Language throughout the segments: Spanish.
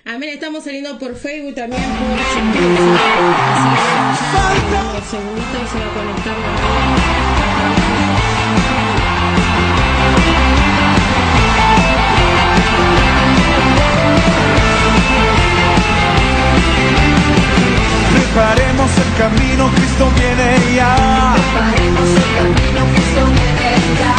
Amén, estamos saliendo por Facebook también por YouTube. Unos segunditos se va a conectar Preparemos el camino, Cristo viene ya. Preparemos el camino, Cristo viene ya.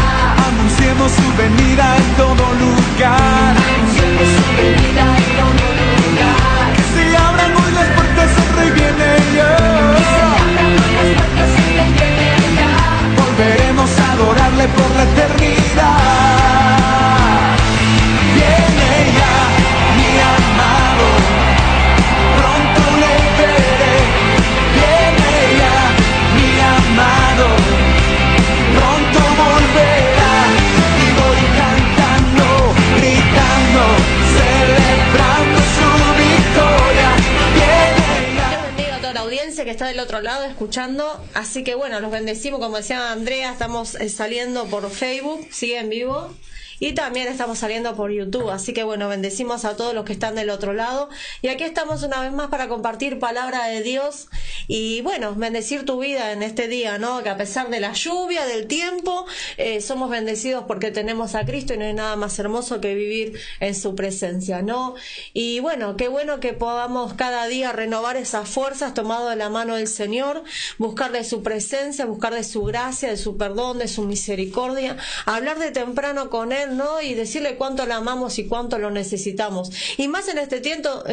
Anunciemos su venida en todo lugar. Anunciemos su venida en todo lugar. Que se abran hoy las puertas, el Rey viene ya. Que se abran hoy las puertas, el Rey viene ya. Volveremos a adorarle por la eternidad. Viene ya, mi amado. Pronto le veré. Viene ya, mi amado. Pronto volverá. Y voy cantando, gritando, celebrando su victoria. Viene ya. Dios bendiga a toda la audiencia que está del otro lado escuchando. Así que bueno, los bendecimos, como decía Andrea, estamos saliendo por Facebook, sigue en vivo. Y también estamos saliendo por YouTube, así que bueno, bendecimos a todos los que están del otro lado. Y aquí estamos una vez más para compartir palabra de Dios y bueno, bendecir tu vida en este día, ¿no? Que a pesar de la lluvia, del tiempo, somos bendecidos porque tenemos a Cristo y no hay nada más hermoso que vivir en su presencia, ¿no? Y bueno, qué bueno que podamos cada día renovar esas fuerzas tomado de la mano del Señor, buscar de su presencia, buscar de su gracia, de su perdón, de su misericordia, hablar de temprano con Él, ¿no? Y decirle cuánto lo amamos y cuánto lo necesitamos. Y más en este tiempo,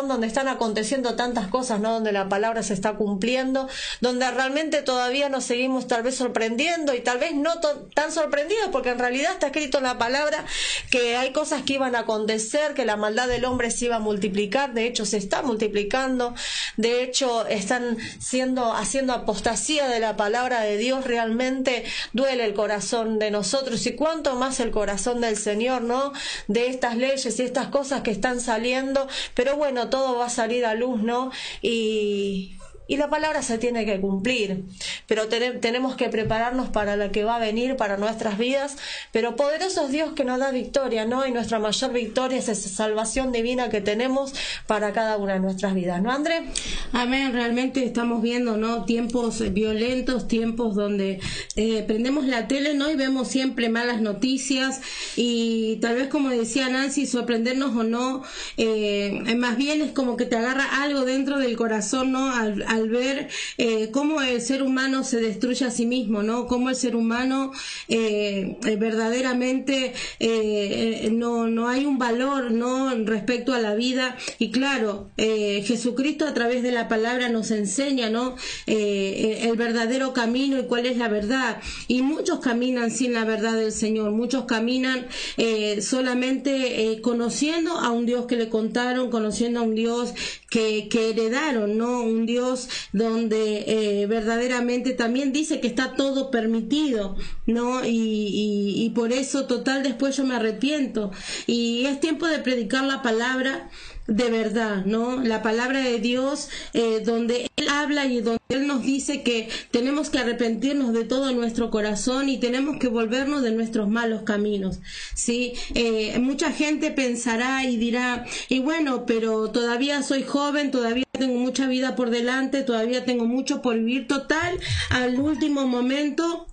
donde están aconteciendo tantas cosas, ¿no? Donde la palabra se está cumpliendo, donde realmente todavía nos seguimos tal vez sorprendiendo y tal vez no tan sorprendidos, porque en realidad está escrito en la palabra que hay cosas que iban a acontecer, que la maldad del hombre se iba a multiplicar, de hecho se está multiplicando, de hecho están haciendo apostasía de la palabra de Dios. Realmente duele el corazón de nosotros y cuánto más el corazón del Señor, ¿no? De estas leyes y estas cosas que están saliendo, pero bueno, todo va a salir a luz, ¿no? Y la palabra se tiene que cumplir, pero tenemos que prepararnos para lo que va a venir para nuestras vidas, pero poderoso es Dios que nos da victoria, ¿no? Y nuestra mayor victoria es esa salvación divina que tenemos para cada una de nuestras vidas, ¿no, André? Amén, realmente estamos viendo, ¿no? Tiempos violentos, tiempos donde prendemos la tele, ¿no? Y vemos siempre malas noticias y tal vez, como decía Nancy, sorprendernos o no, más bien es como que te agarra algo dentro del corazón, ¿no? Al ver cómo el ser humano se destruye a sí mismo, ¿no? Cómo el ser humano verdaderamente no hay un valor, ¿no? Respecto a la vida. Y claro, Jesucristo a través de la palabra nos enseña, ¿no? El verdadero camino y cuál es la verdad. Y muchos caminan sin la verdad del Señor, muchos caminan solamente conociendo a un Dios que le contaron, conociendo a un Dios que heredaron, ¿no? Un Dios donde verdaderamente también dice que está todo permitido, ¿no? Y por eso total después yo me arrepiento y es tiempo de predicar la palabra de verdad, ¿no? La palabra de Dios, donde Él habla y donde Él nos dice que tenemos que arrepentirnos de todo nuestro corazón y tenemos que volvernos de nuestros malos caminos, ¿sí? Mucha gente pensará y dirá, y bueno, pero todavía soy joven, todavía tengo mucha vida por delante, todavía tengo mucho por vivir. Total, al último momento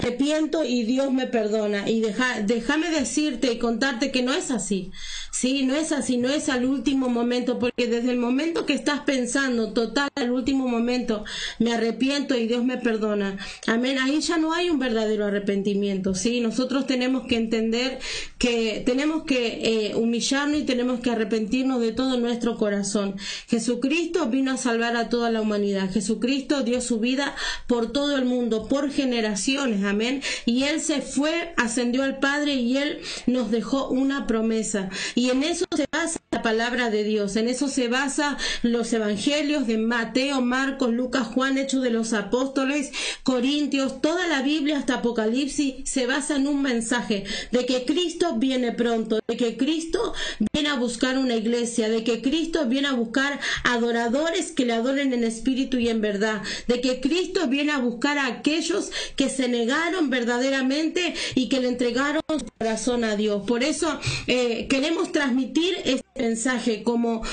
arrepiento y Dios me perdona. Y déjame decirte y contarte que no es así. Sí, no es así, no es al último momento, porque desde el momento que estás pensando, total, al último momento, me arrepiento y Dios me perdona. Amén. Ahí ya no hay un verdadero arrepentimiento, ¿sí? Nosotros tenemos que entender que tenemos que humillarnos y tenemos que arrepentirnos de todo nuestro corazón. Jesucristo vino a salvar a toda la humanidad. Jesucristo dio su vida por todo el mundo, por generaciones, amén. Y Él se fue, ascendió al Padre y Él nos dejó una promesa. Y en eso se basa la palabra de Dios, en eso se basa los evangelios de Mateo, Marcos, Lucas, Juan, Hechos de los Apóstoles, Corintios, toda la Biblia hasta Apocalipsis se basa en un mensaje de que Cristo viene pronto, de que Cristo viene a buscar una iglesia, de que Cristo viene a buscar adoradores que le adoren en espíritu y en verdad, de que Cristo viene a buscar a aquellos que se negaron verdaderamente y que le entregaron su corazón a Dios. Por eso queremos transmitir este mensaje como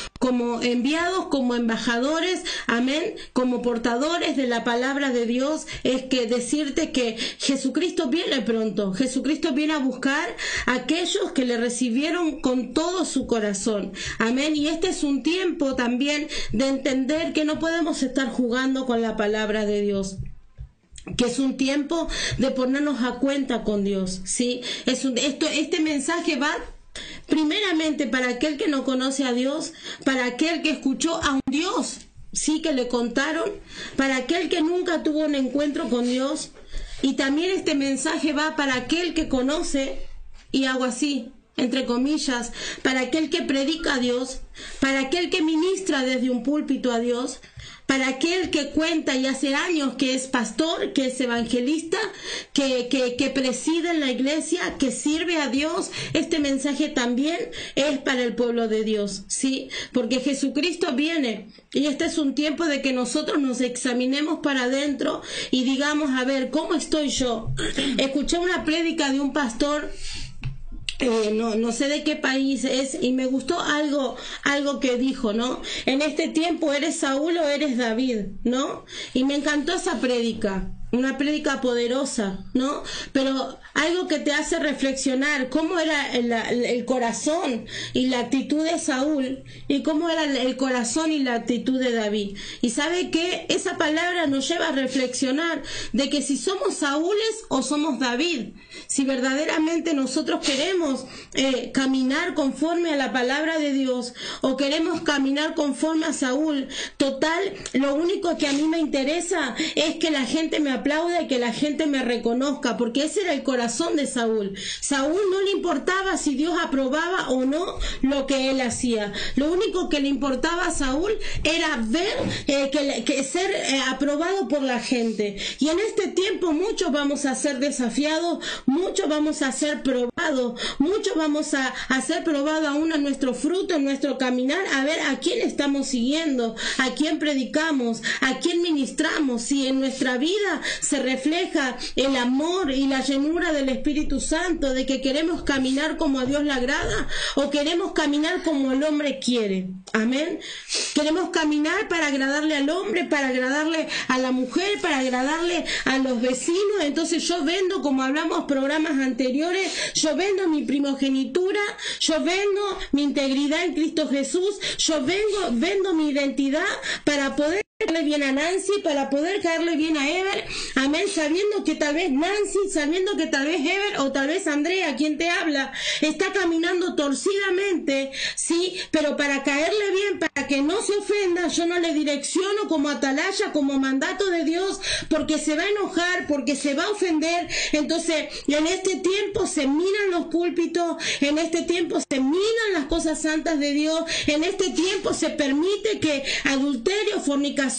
enviados, como embajadores, amén, como portadores de la palabra de Dios, es que decirte que Jesucristo viene pronto. Jesucristo viene a buscar a aquellos que le recibieron con todo su corazón, amén. Y este es un tiempo también de entender que no podemos estar jugando con la palabra de Dios, que es un tiempo de ponernos a cuenta con Dios, ¿sí? Este mensaje va primeramente para aquel que no conoce a Dios, para aquel que escuchó a un Dios, sí, que le contaron, para aquel que nunca tuvo un encuentro con Dios, y también este mensaje va para aquel que conoce, y hago así, entre comillas, para aquel que predica a Dios, para aquel que ministra desde un púlpito a Dios, para aquel que cuenta y hace años que es pastor, que es evangelista, que preside en la iglesia, que sirve a Dios. Este mensaje también es para el pueblo de Dios, ¿sí? Porque Jesucristo viene y este es un tiempo de que nosotros nos examinemos para adentro y digamos, a ver, ¿cómo estoy yo? Escuché una prédica de un pastor, no sé de qué país es, y me gustó algo que dijo, ¿no? En este tiempo, ¿eres Saúl o eres David? ¿No? Y me encantó esa prédica, una prédica poderosa, ¿no? Pero algo que te hace reflexionar cómo era el corazón y la actitud de Saúl y cómo era el corazón y la actitud de David. Y ¿sabe qué? Esa palabra nos lleva a reflexionar de que si somos Saúles o somos David, si verdaderamente nosotros queremos caminar conforme a la palabra de Dios o queremos caminar conforme a Saúl. Total, lo único que a mí me interesa es que la gente me aplaude y que la gente me reconozca, porque ese era el corazón de Saúl. Saúl no le importaba si Dios aprobaba o no lo que él hacía. Lo único que le importaba a Saúl era ver que ser aprobado por la gente. Y en este tiempo muchos vamos a ser desafiados, muchos vamos a ser probados, muchos vamos a ser probados aún en nuestro fruto, en nuestro caminar, a ver a quién estamos siguiendo, a quién predicamos, a quién ministramos, si en nuestra vida se refleja el amor y la llenura del Espíritu Santo, de que queremos caminar como a Dios le agrada o queremos caminar como el hombre quiere. Amén. Queremos caminar para agradarle al hombre, para agradarle a la mujer, para agradarle a los vecinos. Entonces yo vendo, como hablamos programas anteriores, yo vendo mi primogenitura, yo vendo mi integridad en Cristo Jesús, yo vendo mi identidad para poder caerle bien a Nancy, para poder caerle bien a Ever, amén, sabiendo que tal vez Nancy, sabiendo que tal vez Ever o tal vez Andrea, quien te habla, está caminando torcidamente, sí, pero para caerle bien, para que no se ofenda, yo no le direcciono como atalaya, como mandato de Dios, porque se va a enojar, porque se va a ofender. Entonces, en este tiempo se miran los púlpitos, en este tiempo se miran las cosas santas de Dios, en este tiempo se permite que adulterio, fornicación,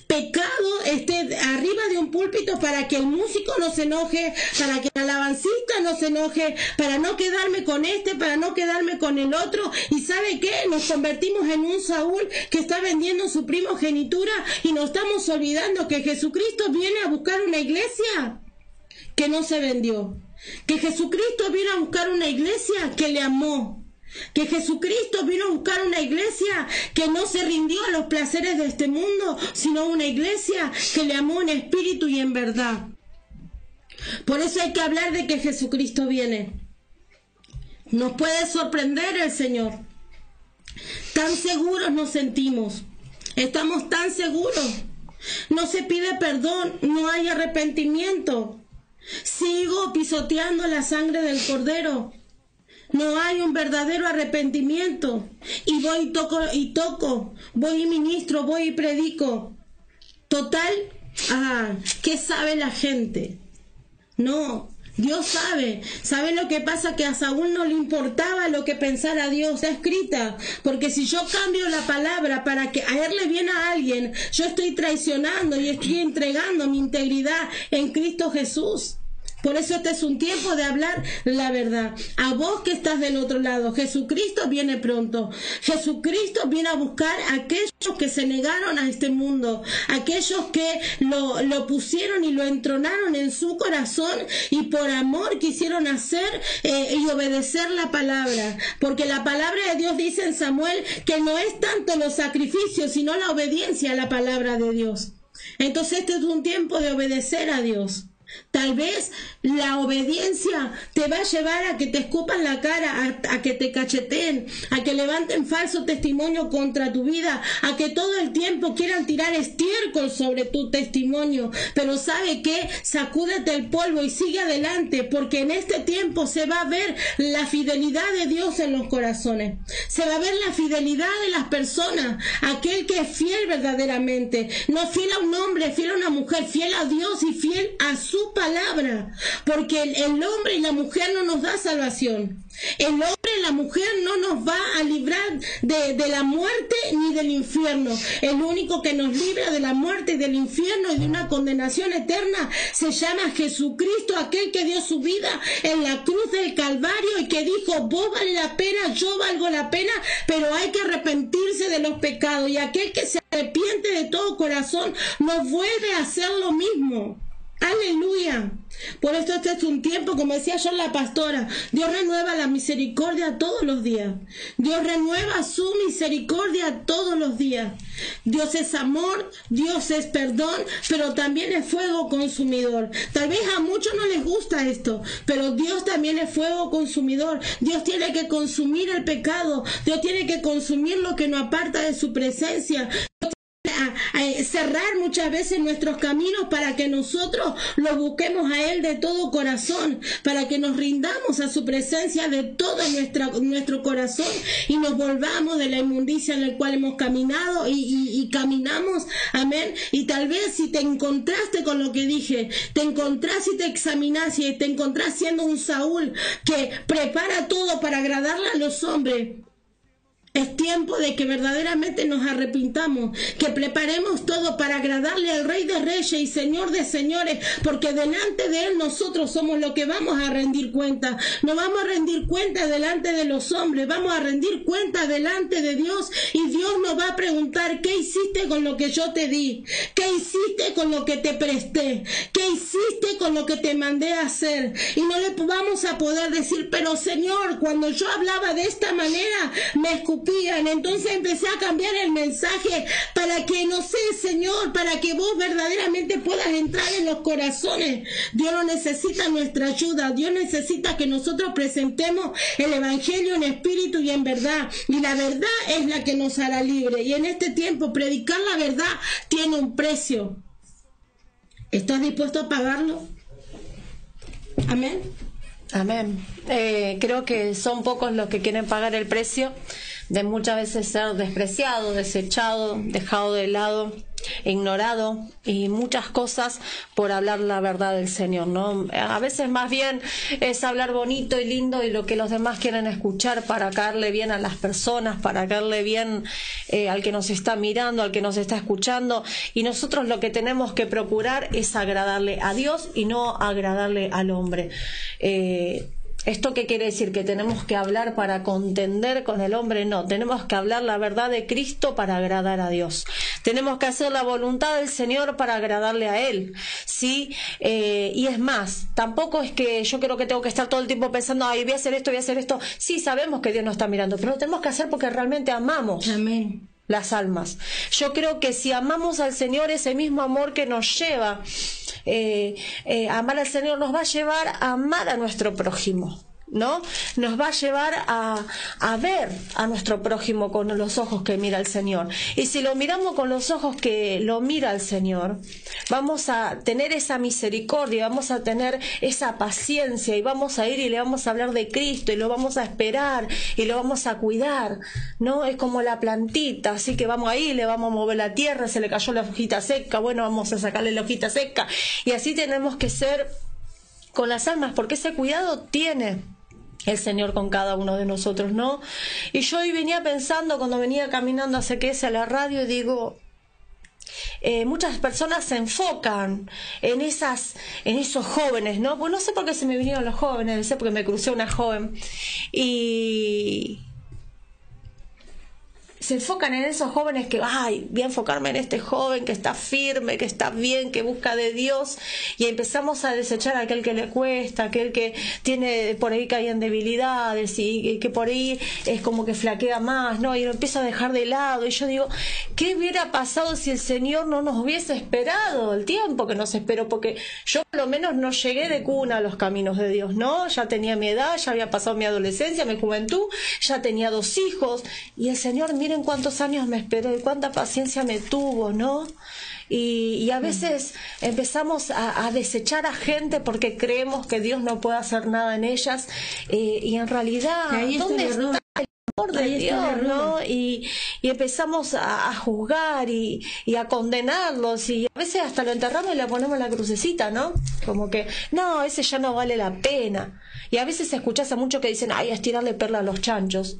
pecado esté arriba de un púlpito para que el músico no se enoje, para que el alabancista no se enoje, para no quedarme con este, para no quedarme con el otro. ¿Y sabe qué? Nos convertimos en un Saúl que está vendiendo su primogenitura y nos estamos olvidando que Jesucristo viene a buscar una iglesia que no se vendió, que Jesucristo viene a buscar una iglesia que le amó, que Jesucristo vino a buscar una iglesia que no se rindió a los placeres de este mundo, sino una iglesia que le amó en espíritu y en verdad. Por eso hay que hablar de que Jesucristo viene. Nos puede sorprender el Señor. Tan seguros nos sentimos. Estamos tan seguros. No se pide perdón, no hay arrepentimiento. Sigo pisoteando la sangre del Cordero. No hay un verdadero arrepentimiento. Y voy y toco, voy y ministro, voy y predico. Total, ¿qué sabe la gente? No, Dios sabe lo que pasa, que a Saúl no le importaba lo que pensara Dios. Está escrita, porque si yo cambio la palabra para que caerle bien a alguien, yo estoy traicionando y estoy entregando mi integridad en Cristo Jesús. Por eso este es un tiempo de hablar la verdad. A vos que estás del otro lado, Jesucristo viene pronto. Jesucristo viene a buscar a aquellos que se negaron a este mundo, aquellos que lo pusieron y lo entronaron en su corazón y por amor quisieron hacer y obedecer la palabra. Porque la palabra de Dios dice en Samuel que no es tanto los sacrificios, sino la obediencia a la palabra de Dios. Entonces este es un tiempo de obedecer a Dios. Tal vez la obediencia te va a llevar a que te escupan la cara, a que te cacheteen, a que levanten falso testimonio contra tu vida, a que todo el tiempo quieran tirar estiércol sobre tu testimonio. Pero ¿sabe qué? Sacúdete el polvo y sigue adelante, porque en este tiempo se va a ver la fidelidad de Dios en los corazones. Se va a ver la fidelidad de las personas, aquel que es fiel verdaderamente, no fiel a un hombre, fiel a una mujer, fiel a Dios y fiel a su palabra, porque el hombre y la mujer no nos da salvación. El hombre y la mujer no nos va a librar de la muerte ni del infierno. El único que nos libra de la muerte y del infierno y de una condenación eterna se llama Jesucristo, aquel que dio su vida en la cruz del Calvario y que dijo: vos vale la pena, yo valgo la pena, pero hay que arrepentirse de los pecados, y aquel que se arrepiente de todo corazón no vuelve a hacer lo mismo. Aleluya. Por esto este es un tiempo, como decía yo la pastora, Dios renueva la misericordia todos los días. Dios renueva su misericordia todos los días. Dios es amor, Dios es perdón, pero también es fuego consumidor. Tal vez a muchos no les gusta esto, pero Dios también es fuego consumidor. Dios tiene que consumir el pecado. Dios tiene que consumir lo que nos aparta de su presencia. A cerrar muchas veces nuestros caminos para que nosotros lo busquemos a Él de todo corazón, para que nos rindamos a su presencia de todo nuestro corazón y nos volvamos de la inmundicia en la cual hemos caminado y caminamos, amén. Y tal vez si te encontraste con lo que dije, te encontrás y te examinás y te encontrás siendo un Saúl que prepara todo para agradarle a los hombres, es tiempo de que verdaderamente nos arrepintamos, que preparemos todo para agradarle al Rey de Reyes y Señor de Señores, porque delante de Él nosotros somos los que vamos a rendir cuenta. No vamos a rendir cuenta delante de los hombres, vamos a rendir cuenta delante de Dios, y Dios nos va a preguntar: ¿qué hiciste con lo que yo te di? ¿Qué hiciste con lo que te presté? ¿Qué hiciste con lo que te mandé a hacer? Y no le vamos a poder decir: pero Señor, cuando yo hablaba de esta manera me escupían. Entonces empecé a cambiar el mensaje para que, no sé, Señor, para que vos verdaderamente puedas entrar en los corazones. Dios no necesita nuestra ayuda. Dios necesita que nosotros presentemos el Evangelio en espíritu y en verdad, y la verdad es la que nos hará libre. Y en este tiempo predicar la verdad tiene un precio. ¿Estás dispuesto a pagarlo? Amén. Amén. Creo que son pocos los que quieren pagar el precio de muchas veces ser despreciado, desechado, dejado de lado, ignorado y muchas cosas por hablar la verdad del Señor, ¿no? A veces más bien es hablar bonito y lindo y lo que los demás quieren escuchar para caerle bien a las personas, para caerle bien al que nos está mirando, al que nos está escuchando, y nosotros lo que tenemos que procurar es agradarle a Dios y no agradarle al hombre. ¿Esto qué quiere decir? ¿Que tenemos que hablar para contender con el hombre? No, tenemos que hablar la verdad de Cristo para agradar a Dios. Tenemos que hacer la voluntad del Señor para agradarle a Él, ¿sí? Y es más, tampoco es que yo creo que tengo que estar todo el tiempo pensando: ay, voy a hacer esto, voy a hacer esto. Sí, sabemos que Dios nos está mirando, pero lo tenemos que hacer porque realmente amamos. Amén. Las almas. Yo creo que si amamos al Señor, ese mismo amor que nos lleva amar al Señor nos va a llevar a amar a nuestro prójimo, ¿no? Nos va a llevar a ver a nuestro prójimo con los ojos que mira el Señor. Y si lo miramos con los ojos que lo mira el Señor, vamos a tener esa misericordia, vamos a tener esa paciencia, y vamos a ir y le vamos a hablar de Cristo, y lo vamos a esperar, y lo vamos a cuidar, ¿no? Es como la plantita, así que vamos ahí, le vamos a mover la tierra, se le cayó la hojita seca, bueno, vamos a sacarle la hojita seca. Y así tenemos que ser con las almas, porque ese cuidado tiene el Señor con cada uno de nosotros, ¿no? Y yo hoy venía pensando, cuando venía caminando hacia a la radio, y digo, muchas personas se enfocan en esos jóvenes, ¿no? Pues no sé por qué se me vinieron los jóvenes, no sé, porque me crucé una joven, y se enfocan en esos jóvenes que, ay, voy a enfocarme en este joven que está firme, que está bien, que busca de Dios, y empezamos a desechar a aquel que le cuesta, aquel que tiene por ahí caen debilidades, y que por ahí es como que flaquea más, ¿no? Y lo empieza a dejar de lado. Y yo digo, ¿qué hubiera pasado si el Señor no nos hubiese esperado el tiempo que nos esperó? Porque yo por lo menos no llegué de cuna a los caminos de Dios, ¿no? Ya tenía mi edad, ya había pasado mi adolescencia, mi juventud, ya tenía 2 hijos, y el Señor, miren cuántos años me esperó y cuánta paciencia me tuvo, ¿no? Y a veces empezamos a desechar a gente porque creemos que Dios no puede hacer nada en ellas, y en realidad, ¿dónde está el amor de Dios, ¿no? Y empezamos a juzgar y a condenarlos, y a veces hasta lo enterramos y le ponemos la crucecita, ¿no? Como que, no, ese ya no vale la pena. Y a veces escuchás a muchos que dicen, ay, es tirarle perla a los chanchos.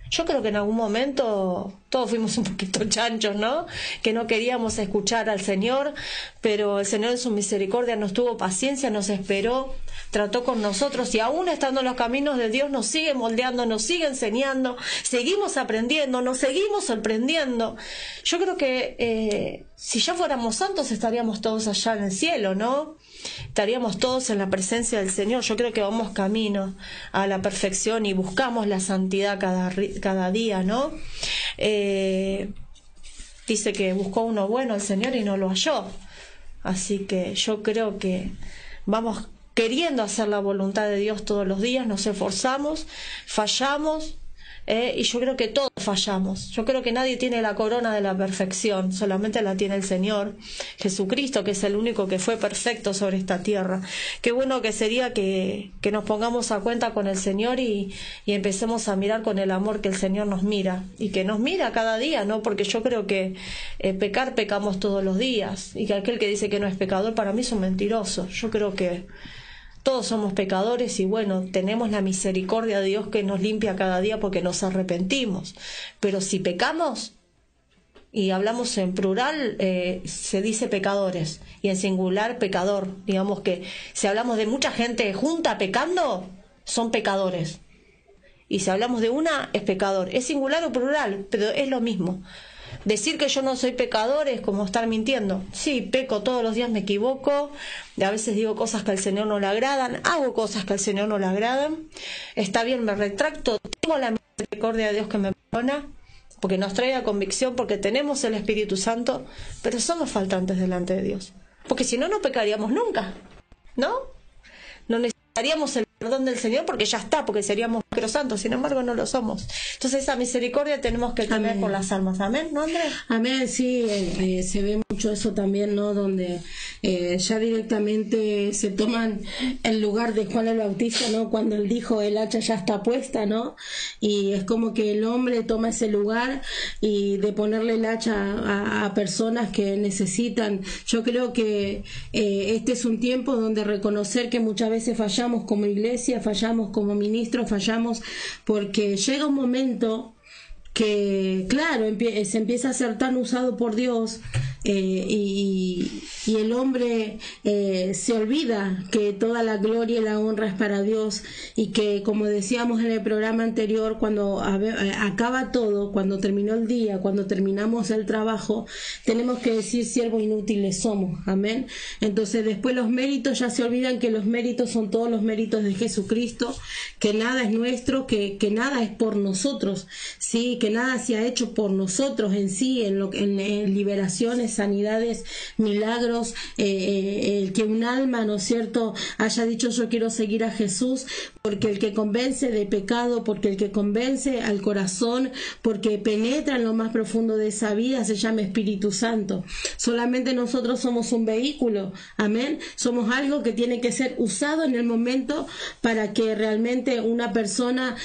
Yo creo que en algún momento todos fuimos un poquito chanchos, ¿no? Que no queríamos escuchar al Señor, pero el Señor en su misericordia nos tuvo paciencia, nos esperó, trató con nosotros, y aún estando en los caminos de Dios nos sigue moldeando, nos sigue enseñando, seguimos aprendiendo, nos seguimos sorprendiendo. Yo creo que si ya fuéramos santos estaríamos todos allá en el cielo, ¿no? Estaríamos todos en la presencia del Señor. Yo creo que vamos camino a la perfección y buscamos la santidad cada día, ¿no? Dice que buscó uno bueno el Señor y no lo halló. Así que yo creo que vamos queriendo hacer la voluntad de Dios todos los días, nos esforzamos, fallamos, y yo creo que todos fallamos. Yo creo que nadie tiene la corona de la perfección, solamente la tiene el Señor Jesucristo, que es el único que fue perfecto sobre esta tierra. Qué bueno que sería que nos pongamos a cuenta con el Señor y empecemos a mirar con el amor que el Señor nos mira, y que nos mira cada día, ¿no? Porque yo creo que pecamos todos los días, y que aquel que dice que no es pecador, para mí es un mentiroso. Yo creo que todos somos pecadores, y bueno, tenemos la misericordia de Dios que nos limpia cada día porque nos arrepentimos. Pero si pecamos, y hablamos en plural, se dice pecadores, y en singular pecador. Digamos que si hablamos de mucha gente junta pecando, son pecadores. Y si hablamos de una, es pecador. Es singular o plural, pero es lo mismo. Decir que yo no soy pecador es como estar mintiendo. Sí, peco todos los días, me equivoco, a veces digo cosas que al Señor no le agradan, hago cosas que al Señor no le agradan. Está bien, me retracto, tengo la misericordia de Dios que me perdona, porque nos trae la convicción, porque tenemos el Espíritu Santo, pero somos faltantes delante de Dios. Porque si no, no pecaríamos nunca, ¿no? No necesitaríamos el perdón del Señor porque ya está, porque seríamos santos, sin embargo no lo somos. Entonces esa misericordia tenemos que tener con las almas. Amén, ¿no, Andrés? Amén, sí, se ve mucho eso también, ¿no? Donde ya directamente se toman el lugar de Juan el Bautista, ¿no? Cuando él dijo, el hacha ya está puesta, ¿no? Y es como que el hombre toma ese lugar y de ponerle el hacha a personas que necesitan. Yo creo que este es un tiempo donde reconocer que muchas veces fallamos como iglesia, fallamos como ministros, fallamos porque llega un momento que, claro, se empieza a ser tan usado por Dios, y el hombre se olvida que toda la gloria y la honra es para Dios, y que, como decíamos en el programa anterior, cuando acaba todo, cuando terminó el día, cuando terminamos el trabajo, tenemos que decir siervos inútiles somos, amén. Entonces después los méritos, ya se olvidan que los méritos son todos los méritos de Jesucristo, que nada es nuestro, que nada es por nosotros, sí, que nada se ha hecho por nosotros en sí, en liberaciones sanidades, milagros, el que un alma, ¿no es cierto?, haya dicho yo quiero seguir a Jesús, porque el que convence de pecado, porque el que convence al corazón, porque penetra en lo más profundo de esa vida, se llama Espíritu Santo. Solamente nosotros somos un vehículo, amén, somos algo que tiene que ser usado en el momento para que realmente una persona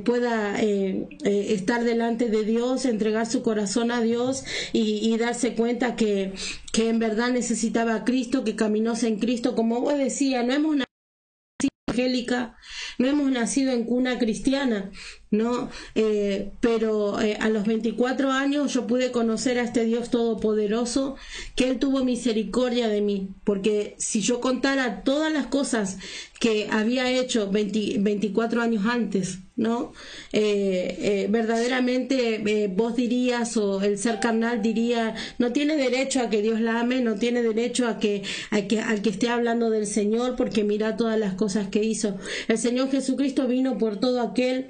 pueda estar delante de Dios, entregar su corazón a Dios y darse cuenta que en verdad necesitaba a Cristo, que caminó en Cristo. Como vos decías, no hemos nacido evangélica, no hemos nacido en cuna cristiana, ¿no? Pero a los 24 años yo pude conocer a este Dios todopoderoso, que Él tuvo misericordia de mí, porque si yo contara todas las cosas que había hecho 24 años antes, ¿no? Verdaderamente vos dirías, o el ser carnal diría, no tiene derecho a que Dios la ame, no tiene derecho al que esté hablando del Señor, porque mira todas las cosas que hizo. El Señor Jesucristo vino por todo aquel,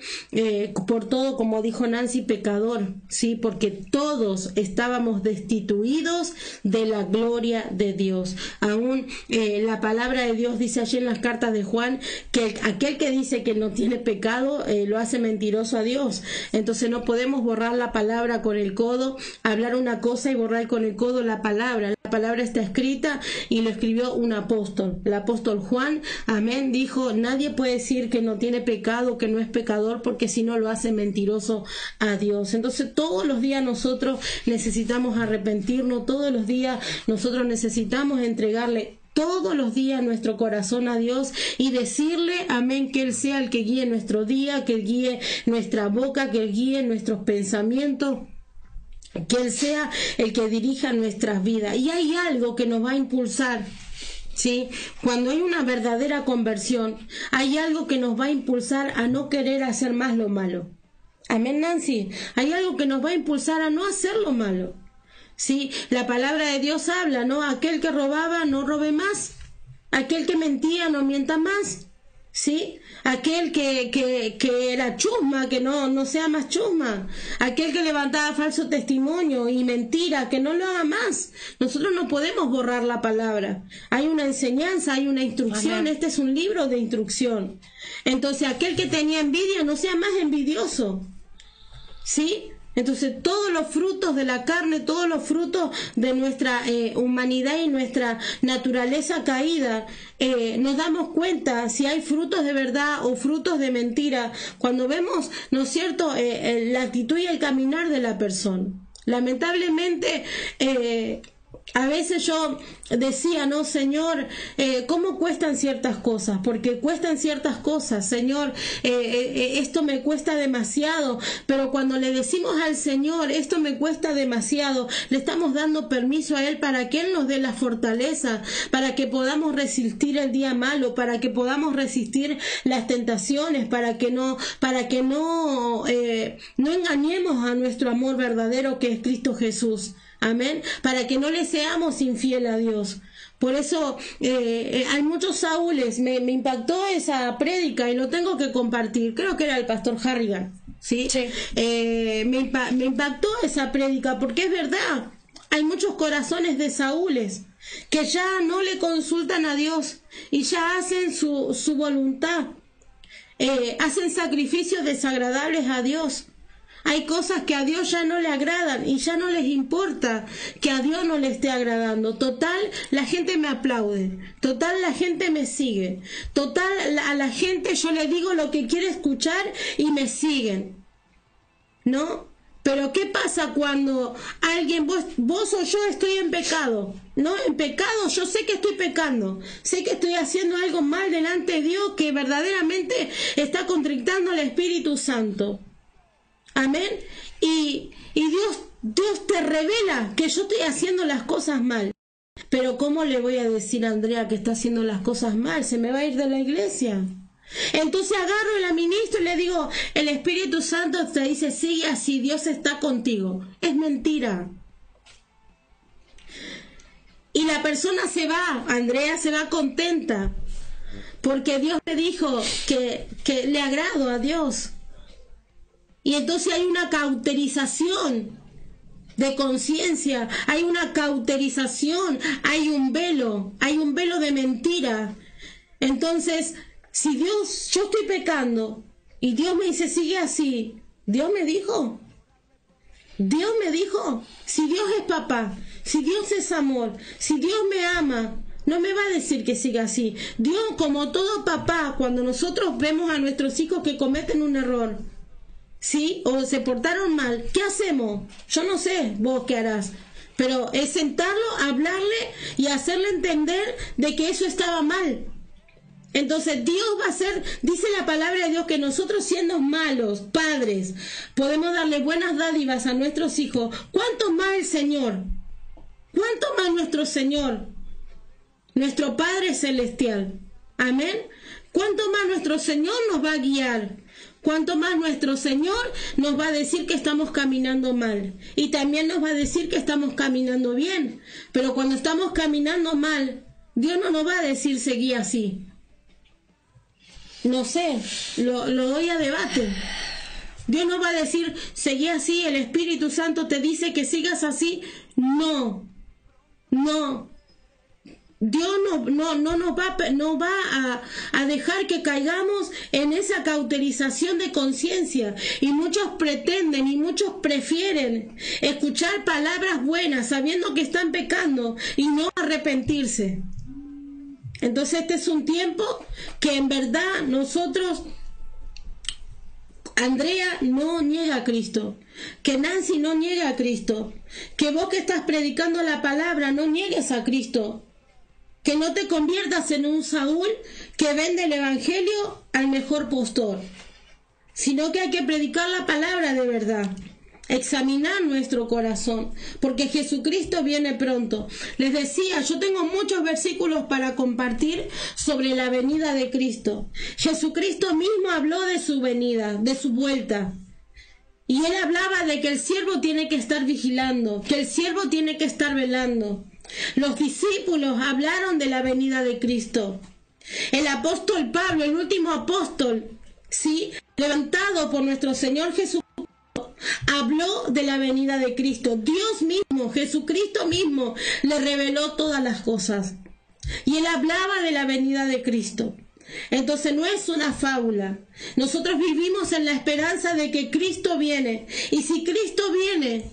por todo, como dijo Nancy, pecador, ¿sí? Porque todos estábamos destituidos de la gloria de Dios. Aún la palabra de Dios dice allí en las cartas de Juan que aquel que dice que no tiene pecado lo hace mentiroso a Dios. Entonces no podemos borrar la palabra con el codo, hablar una cosa y borrar con el codo la palabra. La palabra está escrita y lo escribió un apóstol. El apóstol Juan, amén, dijo, nadie puede decir que no tiene pecado, que no es pecador, porque si no lo hace mentiroso a Dios. Entonces todos los días nosotros necesitamos arrepentirnos, todos los días nosotros necesitamos entregarle todos los días nuestro corazón a Dios y decirle, amén, que Él sea el que guíe nuestro día, que Él guíe nuestra boca, que Él guíe nuestros pensamientos, que Él sea el que dirija nuestras vidas. Y hay algo que nos va a impulsar, ¿sí? Cuando hay una verdadera conversión, hay algo que nos va a impulsar a no querer hacer más lo malo. Amén, Nancy. Hay algo que nos va a impulsar a no hacer lo malo. Sí, la palabra de Dios habla, ¿no? Aquel que robaba, no robe más. Aquel que mentía, no mienta más. ¿Sí? Aquel que era chusma, que no sea más chusma. Aquel que levantaba falso testimonio y mentira, que no lo haga más. Nosotros no podemos borrar la palabra. Hay una enseñanza, hay una instrucción. Amén. Este es un libro de instrucción. Entonces, aquel que tenía envidia, no sea más envidioso. ¿Sí? Entonces todos los frutos de la carne, todos los frutos de nuestra humanidad y nuestra naturaleza caída, nos damos cuenta si hay frutos de verdad o frutos de mentira cuando vemos, ¿no es cierto?, la actitud y el caminar de la persona. Lamentablemente, a veces yo decía, no, Señor, ¿cómo cuestan ciertas cosas? Porque cuestan ciertas cosas, Señor, esto me cuesta demasiado, pero cuando le decimos al Señor, esto me cuesta demasiado, le estamos dando permiso a Él para que Él nos dé la fortaleza, para que podamos resistir el día malo, para que podamos resistir las tentaciones, para que no engañemos a nuestro amor verdadero que es Cristo Jesús. Amén, para que no le seamos infiel a Dios. Por eso hay muchos Saúles. Me impactó esa prédica y lo tengo que compartir. Creo que era el pastor Harrigan, ¿sí? Sí. Me impactó esa prédica porque es verdad. Hay muchos corazones de Saúles que ya no le consultan a Dios y ya hacen su voluntad. Hacen sacrificios desagradables a Dios. Hay cosas que a Dios ya no le agradan y ya no les importa que a Dios no le esté agradando. Total, la gente me aplaude. Total, la gente me sigue. Total, a la gente yo le digo lo que quiere escuchar y me siguen. ¿No? Pero ¿qué pasa cuando alguien, vos o yo estoy en pecado? No, en pecado, yo sé que estoy pecando. Sé que estoy haciendo algo mal delante de Dios que verdaderamente está contrictando al Espíritu Santo. Amén. Y Dios te revela que yo estoy haciendo las cosas mal. Pero ¿cómo le voy a decir a Andrea que está haciendo las cosas mal? Se me va a ir de la iglesia. Entonces agarro y la ministro y le digo, el Espíritu Santo te dice, sigue así, Dios está contigo. Es mentira. Y la persona se va, Andrea se va contenta, porque Dios le dijo que le agrado a Dios. Y entonces hay una cauterización de conciencia, hay una cauterización, hay un velo de mentira. Entonces, si Dios, yo estoy pecando y Dios me dice sigue así, Dios me dijo, si Dios es papá, si Dios es amor, si Dios me ama, no me va a decir que siga así. Dios, como todo papá, cuando nosotros vemos a nuestros hijos que cometen un error, ¿sí? O se portaron mal, ¿qué hacemos? Yo no sé vos qué harás, pero es sentarlo, hablarle y hacerle entender de que eso estaba mal. Entonces Dios va a hacer, dice la palabra de Dios, que nosotros siendo malos padres podemos darle buenas dádivas a nuestros hijos. ¿Cuánto más el Señor? ¿Cuánto más nuestro Señor? Nuestro Padre Celestial. Amén. ¿Cuánto más nuestro Señor nos va a guiar? Cuanto más nuestro Señor nos va a decir que estamos caminando mal. Y también nos va a decir que estamos caminando bien. Pero cuando estamos caminando mal, Dios no nos va a decir seguí así. No sé, lo doy a debate. Dios no va a decir seguí así, el Espíritu Santo te dice que sigas así. No. Dios no nos va a dejar que caigamos en esa cauterización de conciencia. Y muchos pretenden y muchos prefieren escuchar palabras buenas sabiendo que están pecando y no arrepentirse. Entonces este es un tiempo que en verdad nosotros, Andrea no niega a Cristo, que Nancy no niega a Cristo, que vos que estás predicando la palabra no niegues a Cristo. Que no te conviertas en un Saúl que vende el evangelio al mejor postor, sino que hay que predicar la palabra de verdad, examinar nuestro corazón, porque Jesucristo viene pronto. Les decía, yo tengo muchos versículos para compartir sobre la venida de Cristo. Jesucristo mismo habló de su venida, de su vuelta. Y él hablaba de que el siervo tiene que estar vigilando, que el siervo tiene que estar velando. Los discípulos hablaron de la venida de Cristo. El apóstol Pablo, el último apóstol, ¿sí?, levantado por nuestro Señor Jesucristo, habló de la venida de Cristo. Dios mismo, Jesucristo mismo, le reveló todas las cosas. Y él hablaba de la venida de Cristo. Entonces no es una fábula. Nosotros vivimos en la esperanza de que Cristo viene. Y si Cristo viene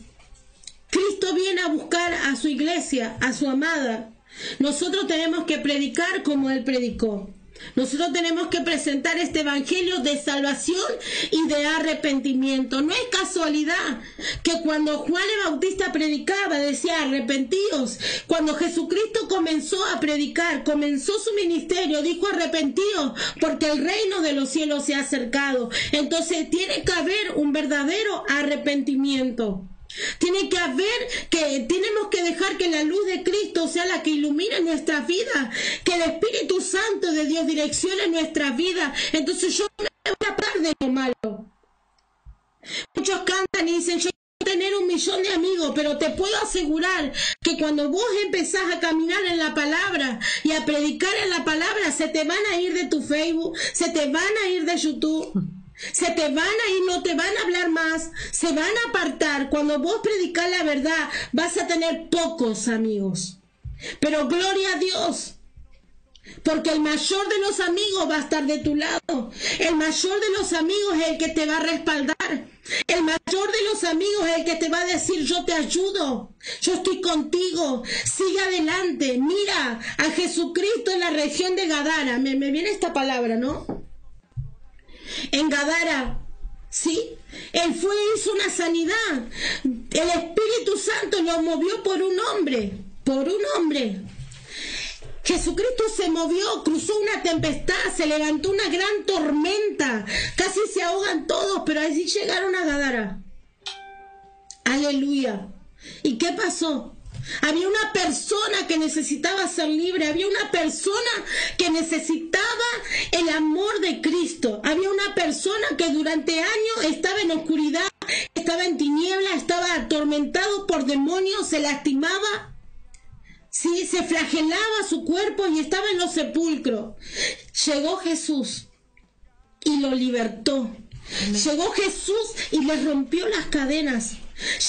a buscar a su iglesia, a su amada. Nosotros tenemos que predicar como Él predicó. Nosotros tenemos que presentar este evangelio de salvación y de arrepentimiento. No es casualidad que cuando Juan el Bautista predicaba, decía arrepentíos. Cuando Jesucristo comenzó a predicar, comenzó su ministerio, dijo arrepentíos porque el reino de los cielos se ha acercado. Entonces tiene que haber un verdadero arrepentimiento. Tiene que haber, que tenemos que dejar que la luz de Cristo sea la que ilumine nuestra vida, que el Espíritu Santo de Dios direccione nuestra vida. Entonces yo no me voy a hablar de lo malo. Muchos cantan y dicen yo quiero tener 1.000.000 de amigos, pero te puedo asegurar que cuando vos empezás a caminar en la palabra y a predicar en la palabra, se te van a ir de tu Facebook, se te van a ir de YouTube. Se te van a ir, no te van a hablar más, se van a apartar. Cuando vos predicas la verdad, vas a tener pocos amigos. Pero gloria a Dios, porque el mayor de los amigos va a estar de tu lado. El mayor de los amigos es el que te va a respaldar. El mayor de los amigos es el que te va a decir yo te ayudo, yo estoy contigo, sigue adelante. Mira a Jesucristo en la región de Gadara. Me viene esta palabra, ¿no? En Gadara, ¿sí? Él fue y hizo una sanidad. El Espíritu Santo lo movió por un hombre. Jesucristo se movió, cruzó una tempestad, se levantó una gran tormenta, casi se ahogan todos, pero así llegaron a Gadara. Aleluya. ¿Y qué pasó? Había una persona que necesitaba ser libre, había una persona que necesitaba el amor de Cristo, había una persona que durante años estaba en oscuridad, estaba en tiniebla, estaba atormentado por demonios, se lastimaba, sí, se flagelaba su cuerpo y estaba en los sepulcros. Llegó Jesús y lo libertó. Llegó Jesús y le rompió las cadenas.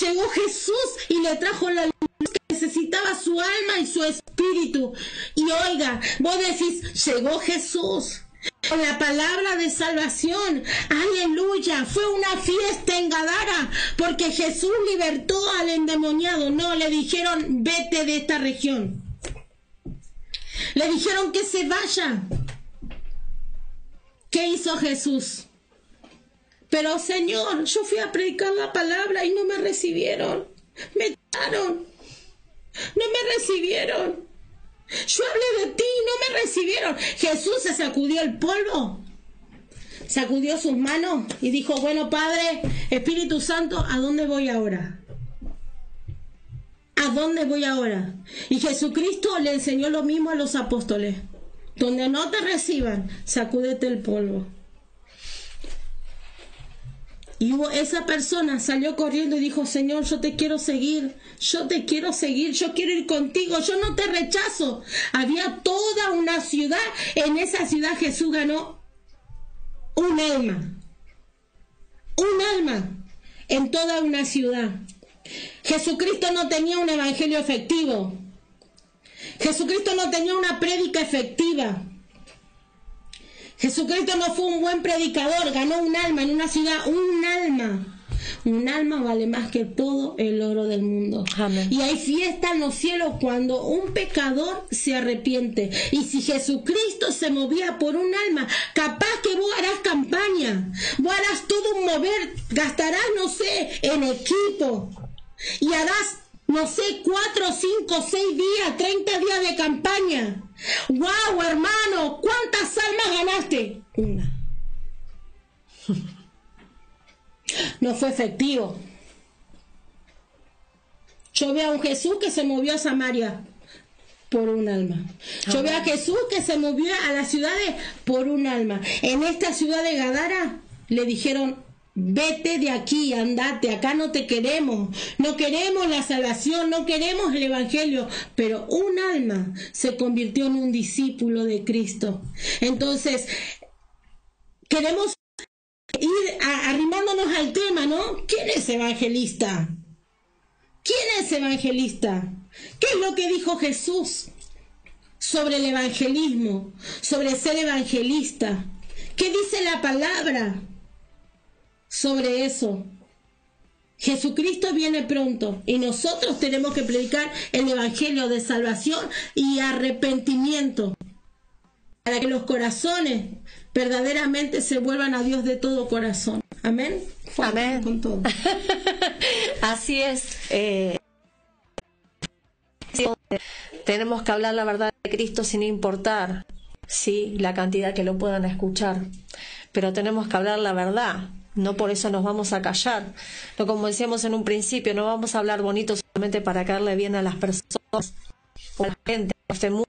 Llegó Jesús y le trajo la luz que necesitaba su alma y su espíritu. Y oiga, vos decís, llegó Jesús con la palabra de salvación. Aleluya, fue una fiesta en Gadara porque Jesús libertó al endemoniado. No, le dijeron, vete de esta región. Le dijeron que se vaya. ¿Qué hizo Jesús? Pero Señor, yo fui a predicar la palabra y no me recibieron. Me echaron. No me recibieron. Yo hablé de ti y no me recibieron. Jesús se sacudió el polvo, sacudió sus manos y dijo, bueno, Padre, Espíritu Santo, ¿a dónde voy ahora? ¿A dónde voy ahora? Y Jesucristo le enseñó lo mismo a los apóstoles. Donde no te reciban, sacúdete el polvo. Y esa persona salió corriendo y dijo, Señor, yo te quiero seguir, yo te quiero seguir, yo quiero ir contigo, yo no te rechazo. Había toda una ciudad, en esa ciudad Jesús ganó un alma en toda una ciudad. Jesucristo no tenía un evangelio efectivo, Jesucristo no tenía una prédica efectiva. Jesucristo no fue un buen predicador, ganó un alma en una ciudad, un alma. Un alma vale más que todo el oro del mundo. Amén. Y hay fiesta en los cielos cuando un pecador se arrepiente. Y si Jesucristo se movía por un alma, capaz que vos harás campaña, vos harás todo un mover, gastarás, no sé, en equipo. Y harás, no sé, 4, 5, 6 días, 30 días de campaña. ¡Wow, hermano! ¿Cuántas almas ganaste? Una. No fue efectivo. Yo veo a un Jesús que se movió a Samaria por un alma. Yo veo a Jesús que se movió a las ciudades por un alma. En esta ciudad de Gadara le dijeron, vete de aquí, andate, acá no te queremos, no queremos la salvación, no queremos el evangelio, pero un alma se convirtió en un discípulo de Cristo. Entonces, queremos ir arrimándonos al tema, ¿no? ¿Quién es evangelista? ¿Quién es evangelista? ¿Qué es lo que dijo Jesús sobre el evangelismo, sobre ser evangelista? ¿Qué dice la palabra sobre eso? Jesucristo viene pronto y nosotros tenemos que predicar el evangelio de salvación y arrepentimiento para que los corazones verdaderamente se vuelvan a Dios de todo corazón. Amén. Amén. Con todo. Así es. Tenemos que hablar la verdad de Cristo sin importar, sí, la cantidad que lo puedan escuchar, pero tenemos que hablar la verdad. No por eso nos vamos a callar. No, como decíamos en un principio, no vamos a hablar bonito solamente para caerle bien a las personas o a la gente, a este mundo.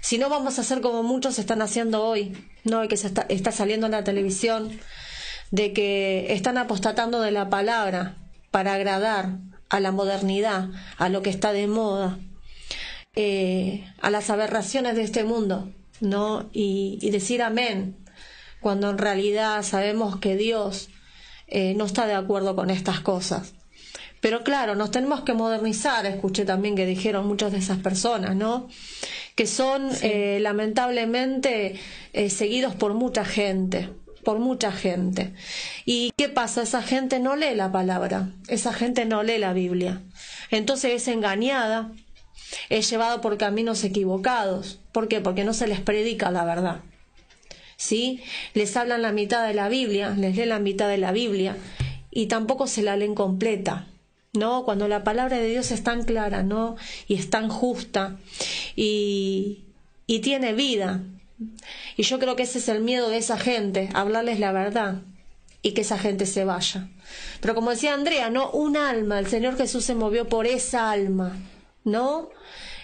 Si no, vamos a hacer como muchos están haciendo hoy, ¿no? Que está saliendo en la televisión, de que están apostatando de la palabra para agradar a la modernidad, a lo que está de moda, a las aberraciones de este mundo, ¿no? Y decir amén, cuando en realidad sabemos que Dios no está de acuerdo con estas cosas. Pero claro, nos tenemos que modernizar. Escuché también que dijeron muchas de esas personas, ¿no? Que son lamentablemente seguidos por mucha gente. ¿Y qué pasa? Esa gente no lee la palabra, esa gente no lee la Biblia. Entonces es engañada, es llevada por caminos equivocados. ¿Por qué? Porque no se les predica la verdad. ¿Sí? Les hablan la mitad de la Biblia, les leen la mitad de la Biblia y tampoco se la leen completa, ¿no? Cuando la palabra de Dios es tan clara, ¿no? Y es tan justa y tiene vida. Y yo creo que ese es el miedo de esa gente, hablarles la verdad y que esa gente se vaya. Pero como decía Andrea, ¿no? Un alma, el Señor Jesús se movió por esa alma, ¿no?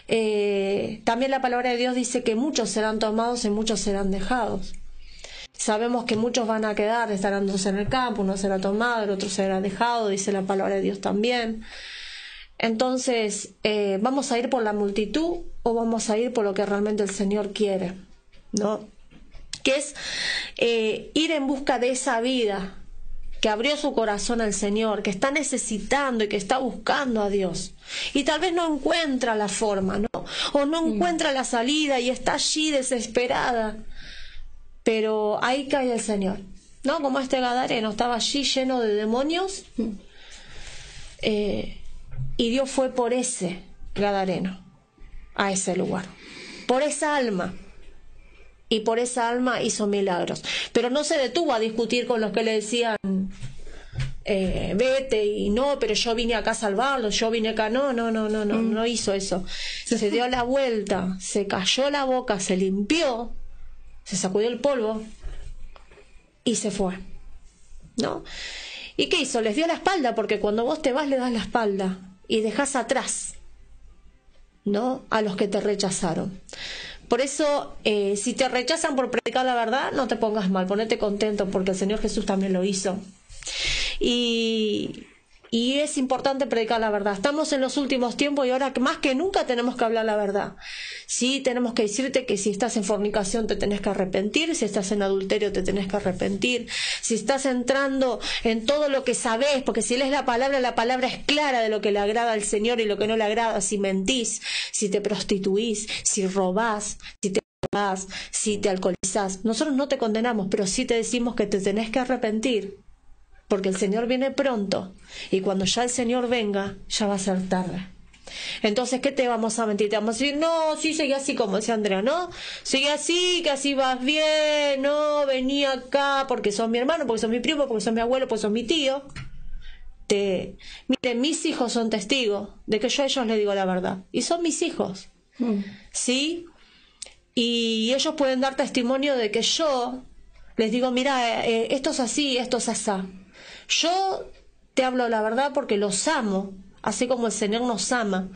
También la palabra de Dios dice que muchos serán tomados y muchos serán dejados. Sabemos que muchos van a quedar, estarán dos en el campo, uno será tomado, el otro será dejado, dice la palabra de Dios también. Entonces, ¿vamos a ir por la multitud o vamos a ir por lo que realmente el Señor quiere? ¿No? Que es ir en busca de esa vida que abrió su corazón al Señor, que está necesitando y que está buscando a Dios. Y tal vez no encuentra la forma, ¿no? O no encuentra la salida y está allí desesperada. Pero ahí cae el Señor, ¿no? Como este gadareno estaba allí lleno de demonios. Y Dios fue por ese gadareno a ese lugar, por esa alma. Y por esa alma hizo milagros. Pero no se detuvo a discutir con los que le decían, vete, y no, pero yo vine acá a salvarlo, yo vine acá. No hizo eso. Se dio la vuelta, se cayó la boca, se limpió, se sacudió el polvo y se fue, ¿no? ¿Y qué hizo? Les dio la espalda, porque cuando vos te vas le das la espalda y dejás atrás, ¿no?, a los que te rechazaron. Por eso, si te rechazan por predicar la verdad, no te pongas mal, ponete contento, porque el Señor Jesús también lo hizo. Y es importante predicar la verdad. Estamos en los últimos tiempos y ahora más que nunca tenemos que hablar la verdad. Sí, tenemos que decirte que si estás en fornicación te tenés que arrepentir, si estás en adulterio te tenés que arrepentir, si estás entrando en todo lo que sabés, porque si lees la palabra es clara de lo que le agrada al Señor y lo que no le agrada. Si mentís, si te prostituís, si robás, si te drogás, si te alcoholizás, nosotros no te condenamos, pero sí te decimos que te tenés que arrepentir, porque el Señor viene pronto y cuando ya el Señor venga ya va a ser tarde. Entonces, ¿qué te vamos a mentir? Te vamos a decir, no, sí, seguí así, como decía Andrea, ¿no? Seguí así, que así vas bien, no, vení acá porque sos mi hermano, porque sos mi primo, porque sos mi abuelo, porque sos mi tío. Miren, mis hijos son testigos de que yo a ellos les digo la verdad. Y son mis hijos, ¿sí? Y ellos pueden dar testimonio de que yo les digo, mira, esto es así, esto es asá. Yo te hablo la verdad porque los amo, así como el Señor nos ama.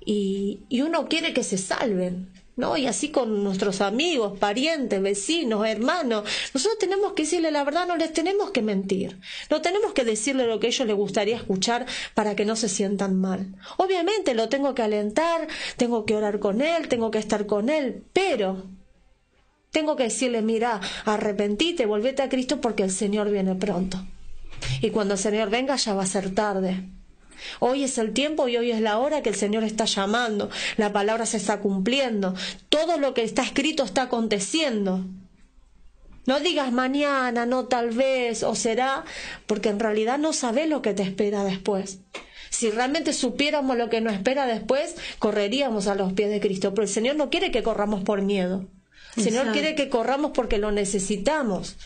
Y uno quiere que se salven, ¿no? Y así con nuestros amigos, parientes, vecinos, hermanos. Nosotros tenemos que decirle la verdad, no les tenemos que mentir. No tenemos que decirle lo que a ellos les gustaría escuchar para que no se sientan mal. Obviamente lo tengo que alentar, tengo que orar con él, tengo que estar con él, pero tengo que decirle, mira, arrepentite, volvete a Cristo porque el Señor viene pronto. Y cuando el Señor venga ya va a ser tarde. Hoy es el tiempo y hoy es la hora que el Señor está llamando. La palabra se está cumpliendo. Todo lo que está escrito está aconteciendo. No digas mañana, no tal vez, o será, porque en realidad no sabes lo que te espera después. Si realmente supiéramos lo que nos espera después, correríamos a los pies de Cristo. Pero el Señor no quiere que corramos por miedo. El Señor quiere que corramos porque lo necesitamos,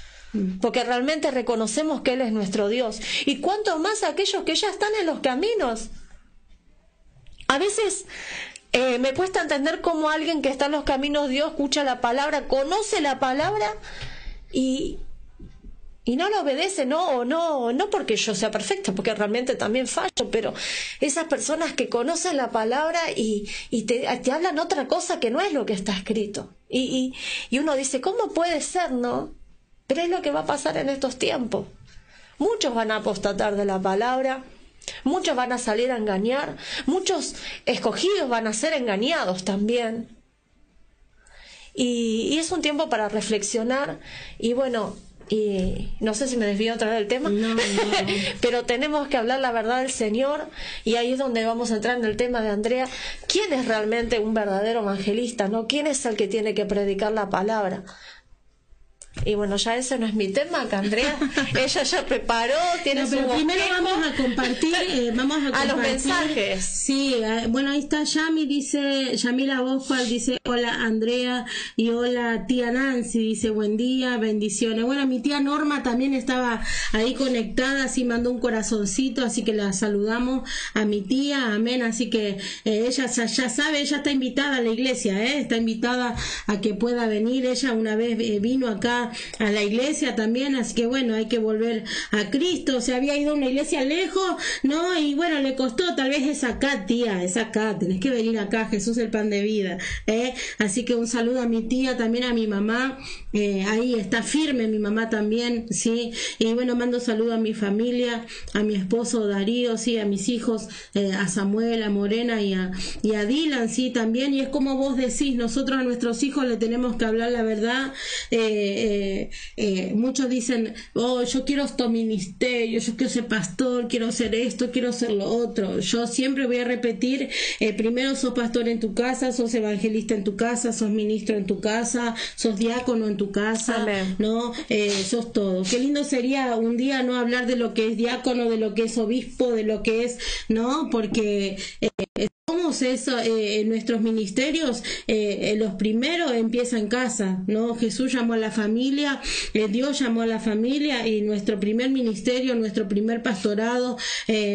porque realmente reconocemos que Él es nuestro Dios. Y cuánto más aquellos que ya están en los caminos. A veces me cuesta entender cómo alguien que está en los caminos de Dios escucha la palabra, conoce la palabra y no lo obedece, no porque yo sea perfecta, porque realmente también fallo, pero esas personas que conocen la palabra y te hablan otra cosa que no es lo que está escrito. Y uno dice, ¿cómo puede ser, no? Pero es lo que va a pasar en estos tiempos. Muchos van a apostatar de la palabra, muchos van a salir a engañar, muchos escogidos van a ser engañados también. Y es un tiempo para reflexionar y bueno, y no sé si me desvío otra vez del tema, no. Pero tenemos que hablar la verdad del Señor y ahí es donde vamos a entrar en el tema de Andrea. ¿Quién es realmente un verdadero evangelista, no? ¿Quién es el que tiene que predicar la palabra? Y bueno, ya ese no es mi tema, que Andrea, ella ya preparó, tiene su primero vamos a compartir, a los mensajes. Sí, bueno, ahí está Yami, dice, Yamila Bosfal dice, hola Andrea, y hola tía Nancy, dice, buen día, bendiciones. Bueno, mi tía Norma también estaba ahí conectada, así mandó un corazoncito, así que la saludamos a mi tía, amén, así que ella ya sabe, ella está invitada a la iglesia, está invitada a que pueda venir, ella una vez vino acá a la iglesia también, así que bueno, hay que volver a Cristo. Se había ido a una iglesia lejos, ¿no? Y bueno, le costó, tal vez es acá, tía, es acá, tenés que venir acá, Jesús el pan de vida, así que un saludo a mi tía, también a mi mamá, ahí está firme mi mamá también, sí, y bueno, mando saludo a mi familia, a mi esposo Darío, sí, a mis hijos, a Samuel, a Morena y a Dylan, sí, también, y es como vos decís, nosotros a nuestros hijos le tenemos que hablar la verdad, muchos dicen, oh, yo quiero este ministerio, yo quiero ser pastor, quiero ser esto, quiero ser lo otro. Yo siempre voy a repetir, primero sos pastor en tu casa, sos evangelista en tu casa, sos ministro en tu casa, sos diácono en tu casa. Amén. ¿No? Sos todo. Qué lindo sería un día no hablar de lo que es diácono, de lo que es obispo, de lo que es, ¿no? Porque somos eso, en nuestros ministerios, los primeros empiezan en casa, ¿no? Jesús llamó a la familia, Dios llamó a la familia, y nuestro primer ministerio, nuestro primer pastorado,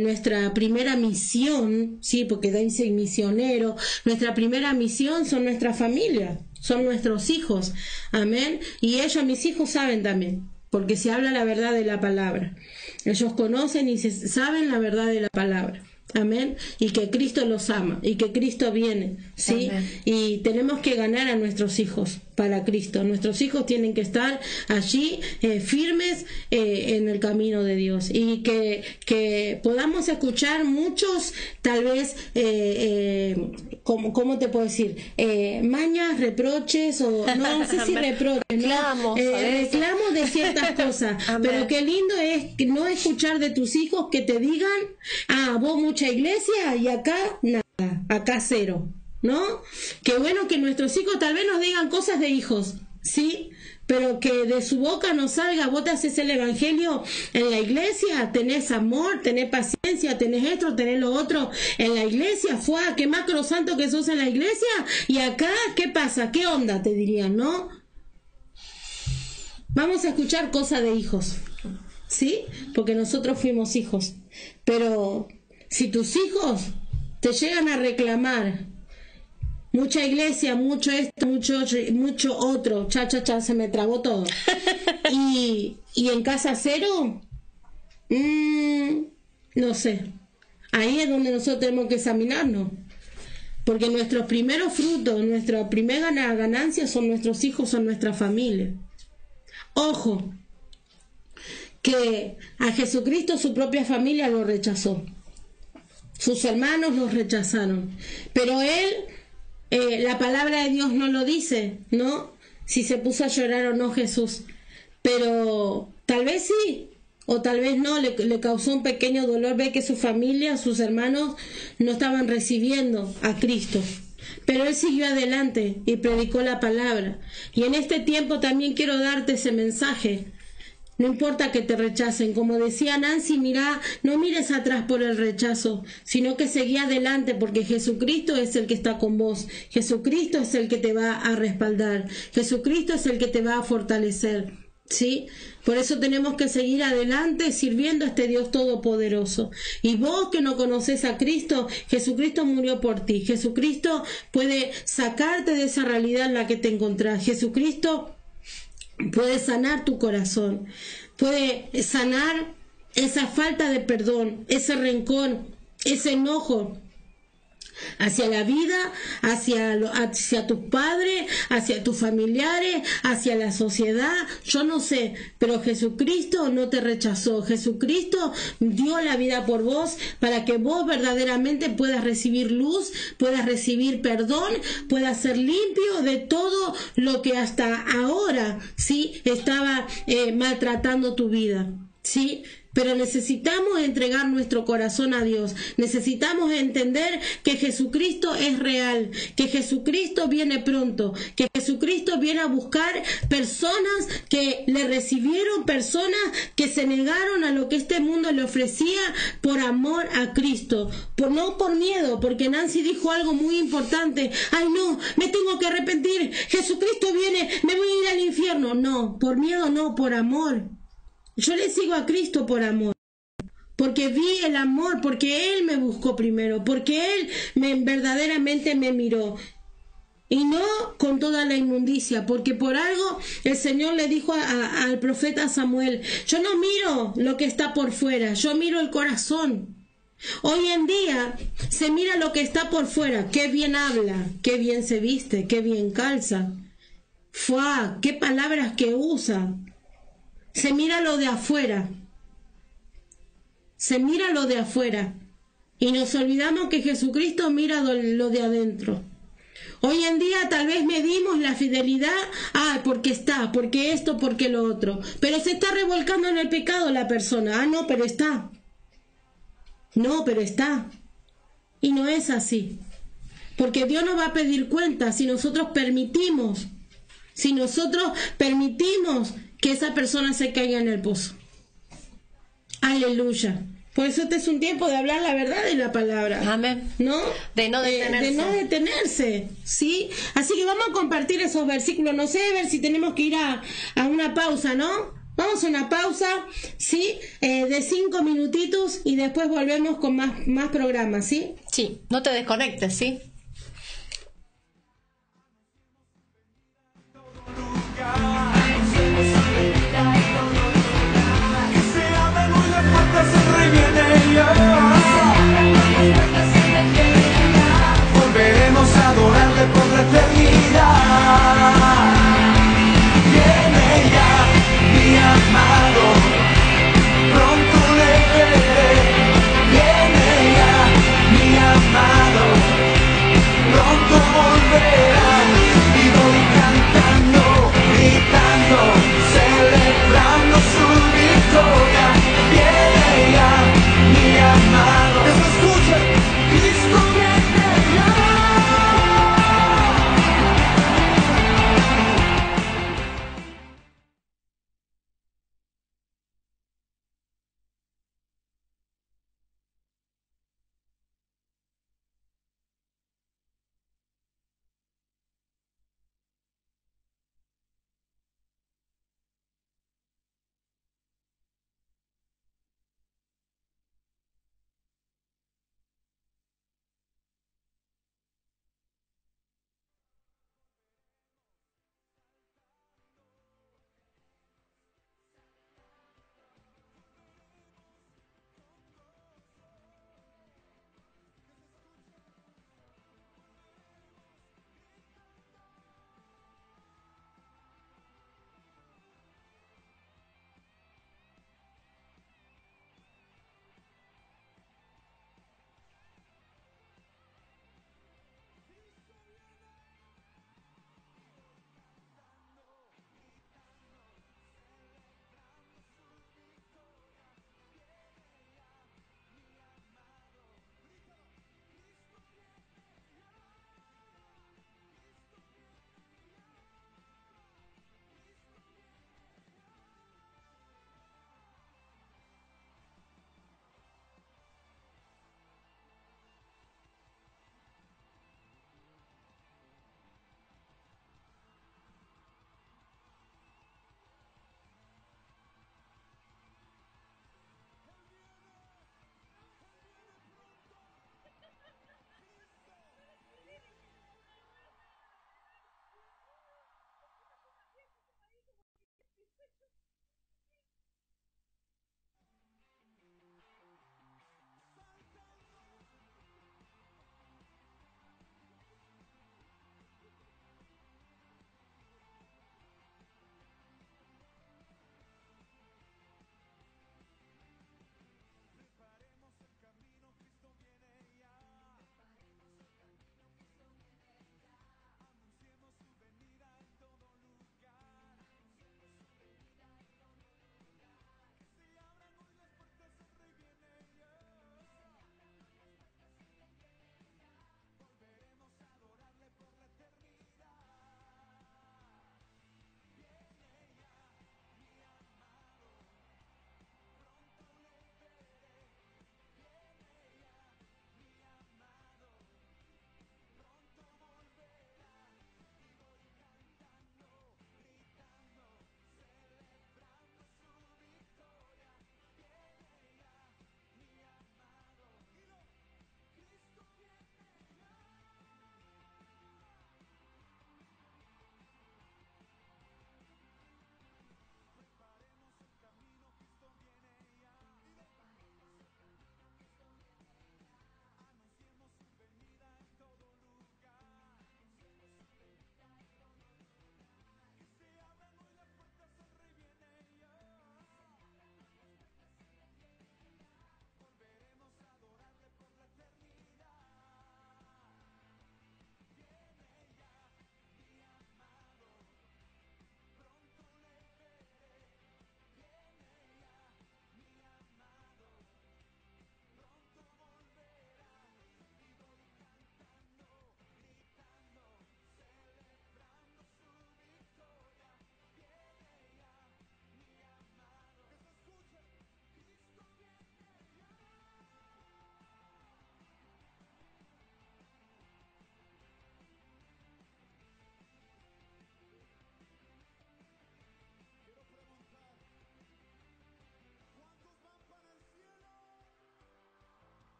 nuestra primera misión, sí, porque dice misionero, nuestra primera misión son nuestra familia, son nuestros hijos, amén, y ellos, mis hijos, saben también, porque se habla la verdad de la palabra, ellos conocen y saben la verdad de la palabra. Amén, y que Cristo los ama y que Cristo viene, ¿sí? Amén. Y tenemos que ganar a nuestros hijos para Cristo. Nuestros hijos tienen que estar allí firmes en el camino de Dios, y que podamos escuchar muchos, tal vez, ¿cómo te puedo decir? Mañas, reproches, o no sé si reproches, reclamos de ciertas cosas. Pero qué lindo es no escuchar de tus hijos que te digan, vos mucha iglesia y acá nada, acá cero, ¿no? Qué bueno que nuestros hijos tal vez nos digan cosas de hijos, ¿sí? Pero que de su boca no salga, vos te haces el evangelio en la iglesia, tenés amor, tenés paciencia, tenés esto, tenés lo otro en la iglesia, qué macrosanto que sos en la iglesia, y acá, ¿qué pasa? ¿Qué onda? Te dirían, ¿no? Vamos a escuchar cosas de hijos, ¿sí? Porque nosotros fuimos hijos, pero si tus hijos te llegan a reclamar mucha iglesia, mucho esto, mucho otro, se me trabó todo, y en casa cero, no sé, ahí es donde nosotros tenemos que examinarnos, porque nuestros primeros frutos, nuestra primera ganancia son nuestros hijos, son nuestra familia. Ojo, que a Jesucristo su propia familia lo rechazó, sus hermanos los rechazaron, pero él, la palabra de Dios no lo dice, ¿no? Si se puso a llorar o no Jesús, pero tal vez sí, o tal vez no, le causó un pequeño dolor ver que su familia, sus hermanos no estaban recibiendo a Cristo. Pero él siguió adelante y predicó la palabra. Y en este tiempo también quiero darte ese mensaje. No importa que te rechacen, como decía Nancy, mira, no mires atrás por el rechazo, sino que seguí adelante, porque Jesucristo es el que está con vos, Jesucristo es el que te va a respaldar, Jesucristo es el que te va a fortalecer, ¿sí? Por eso tenemos que seguir adelante sirviendo a este Dios todopoderoso. Y vos que no conoces a Cristo, Jesucristo murió por ti, Jesucristo puede sacarte de esa realidad en la que te encontrás, Jesucristo puede sanar tu corazón, puede sanar esa falta de perdón, ese rencor, ese enojo hacia la vida, hacia tus padres, hacia tus familiares, hacia la sociedad, yo no sé, pero Jesucristo no te rechazó, Jesucristo dio la vida por vos para que vos verdaderamente puedas recibir luz, puedas recibir perdón, puedas ser limpio de todo lo que hasta ahora, ¿sí?, estaba maltratando tu vida, ¿sí? Pero necesitamos entregar nuestro corazón a Dios. Necesitamos entender que Jesucristo es real, que Jesucristo viene pronto, que Jesucristo viene a buscar personas que le recibieron, personas que se negaron a lo que este mundo le ofrecía por amor a Cristo, no por miedo, porque Nancy dijo algo muy importante. Ay, no, me tengo que arrepentir, Jesucristo viene, me voy a ir al infierno. No, por miedo no, por amor. Yo le sigo a Cristo por amor, porque vi el amor, porque Él me buscó primero, porque Él verdaderamente me miró, y no con toda la inmundicia, porque por algo el Señor le dijo al profeta Samuel, yo no miro lo que está por fuera, yo miro el corazón. Hoy en día se mira lo que está por fuera, qué bien habla, qué bien se viste, qué bien calza, qué palabras que usa. Se mira lo de afuera, se mira lo de afuera, y nos olvidamos que Jesucristo mira lo de adentro. Hoy en día tal vez medimos la fidelidad, porque está, porque esto, porque lo otro, pero se está revolcando en el pecado la persona. No, pero está. No, pero está. Y no es así. Porque Dios nos va a pedir cuentas si nosotros permitimos que esa persona se caiga en el pozo. Aleluya. Por eso este es un tiempo de hablar la verdad de la palabra. Amén. ¿No? De no detenerse. De no detenerse, ¿sí? Así que vamos a compartir esos versículos. No sé, ver si tenemos que ir a una pausa, ¿no? Vamos a una pausa, ¿sí? De 5 minutitos y después volvemos con más programas, ¿sí? Sí, no te desconectes, ¿sí? Volveremos a adorarle por la eternidad. Viene ya, mi amado, pronto le veré. Viene ya, mi amado, pronto volverá. Y voy cantando, gritando, celebrando su victoria. Viene ya, mi amado. Eso escucha, Cristo viene ya.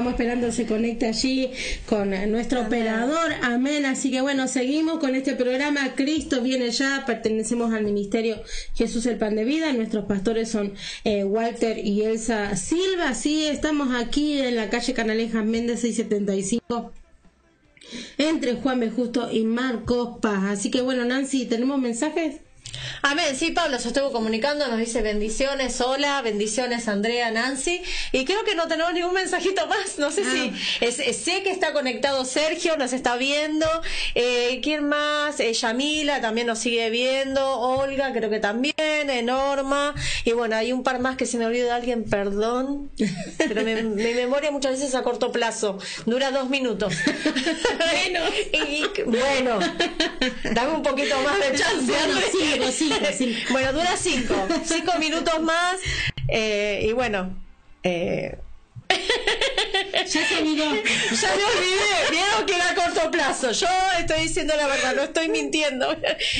estamos esperando se conecte allí con nuestro operador. Amén. Así que bueno, seguimos con este programa. Cristo viene ya. Pertenecemos al ministerio Jesús el Pan de Vida. Nuestros pastores son Walter y Elsa Silva. Sí, estamos aquí en la calle Canalejas Méndez 675. Entre Juan B. Justo y Marcos Paz. Así que bueno, Nancy, ¿tenemos mensajes? Amén, sí, Pablo se estuvo comunicando, nos dice bendiciones, hola, bendiciones Andrea, Nancy, y creo que no tenemos ningún mensajito más, no sé si, sé que está conectado Sergio, nos está viendo, ¿quién más? Yamila también nos sigue viendo, Olga creo que también, Norma, y bueno, hay un par más que se me olvidó de alguien, perdón, pero mi memoria muchas veces a corto plazo, dura 2 minutos. Bueno, dame un poquito más de chance. Bueno, sí. Bueno, dura 5 minutos más y bueno ya se olvidó. Ya me olvidé, vieron que era a corto plazo. Yo estoy diciendo la verdad, no estoy mintiendo.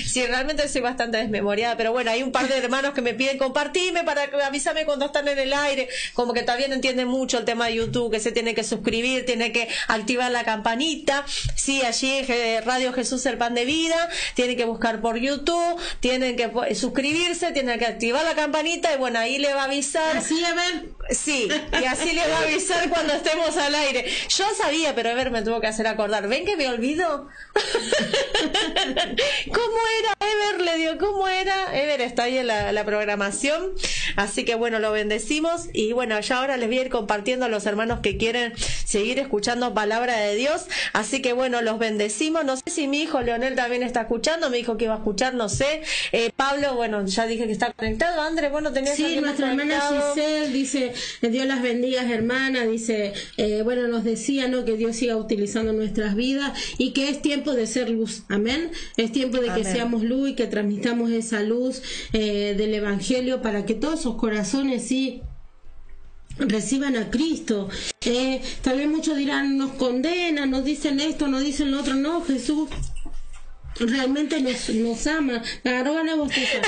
Sí, realmente soy bastante desmemoriada, pero bueno, hay un par de hermanos que me piden compartirme para avísame cuando están en el aire, como que todavía no entienden mucho el tema de YouTube, que se tiene que suscribir, tiene que activar la campanita. Sí, allí Radio Jesús el Pan de Vida, tienen que buscar por YouTube, tienen que suscribirse, tienen que activar la campanita y bueno, ahí le va a avisar. Así, a ver. Sí, y así le va a avisar cuando estemos al aire. Yo sabía, pero Ever me tuvo que hacer acordar. ¿Ven que me olvido? ¿Cómo era Ever? Le digo, ¿cómo era? Ever está ahí en la programación. Así que bueno, lo bendecimos. Y bueno, ya ahora les voy a ir compartiendo a los hermanos que quieren seguir escuchando palabra de Dios. Así que bueno, los bendecimos. No sé si mi hijo Leonel también está escuchando. Me dijo que iba a escuchar, no sé. Pablo, bueno, ya dije que está conectado. André, bueno, tenías sí, nuestra hermana Giselle dice, Dios las bendiga, hermana. Dice, bueno, nos decía, ¿no?, que Dios siga utilizando nuestras vidas y que es tiempo de ser luz. Amén. Es tiempo de que seamos luz y que transmitamos esa luz del Evangelio para que todos esos corazones sí reciban a Cristo. Tal vez muchos dirán, nos condenan, nos dicen esto, nos dicen lo otro. No, Jesús realmente nos ama. Me agarró ganas de bostezar.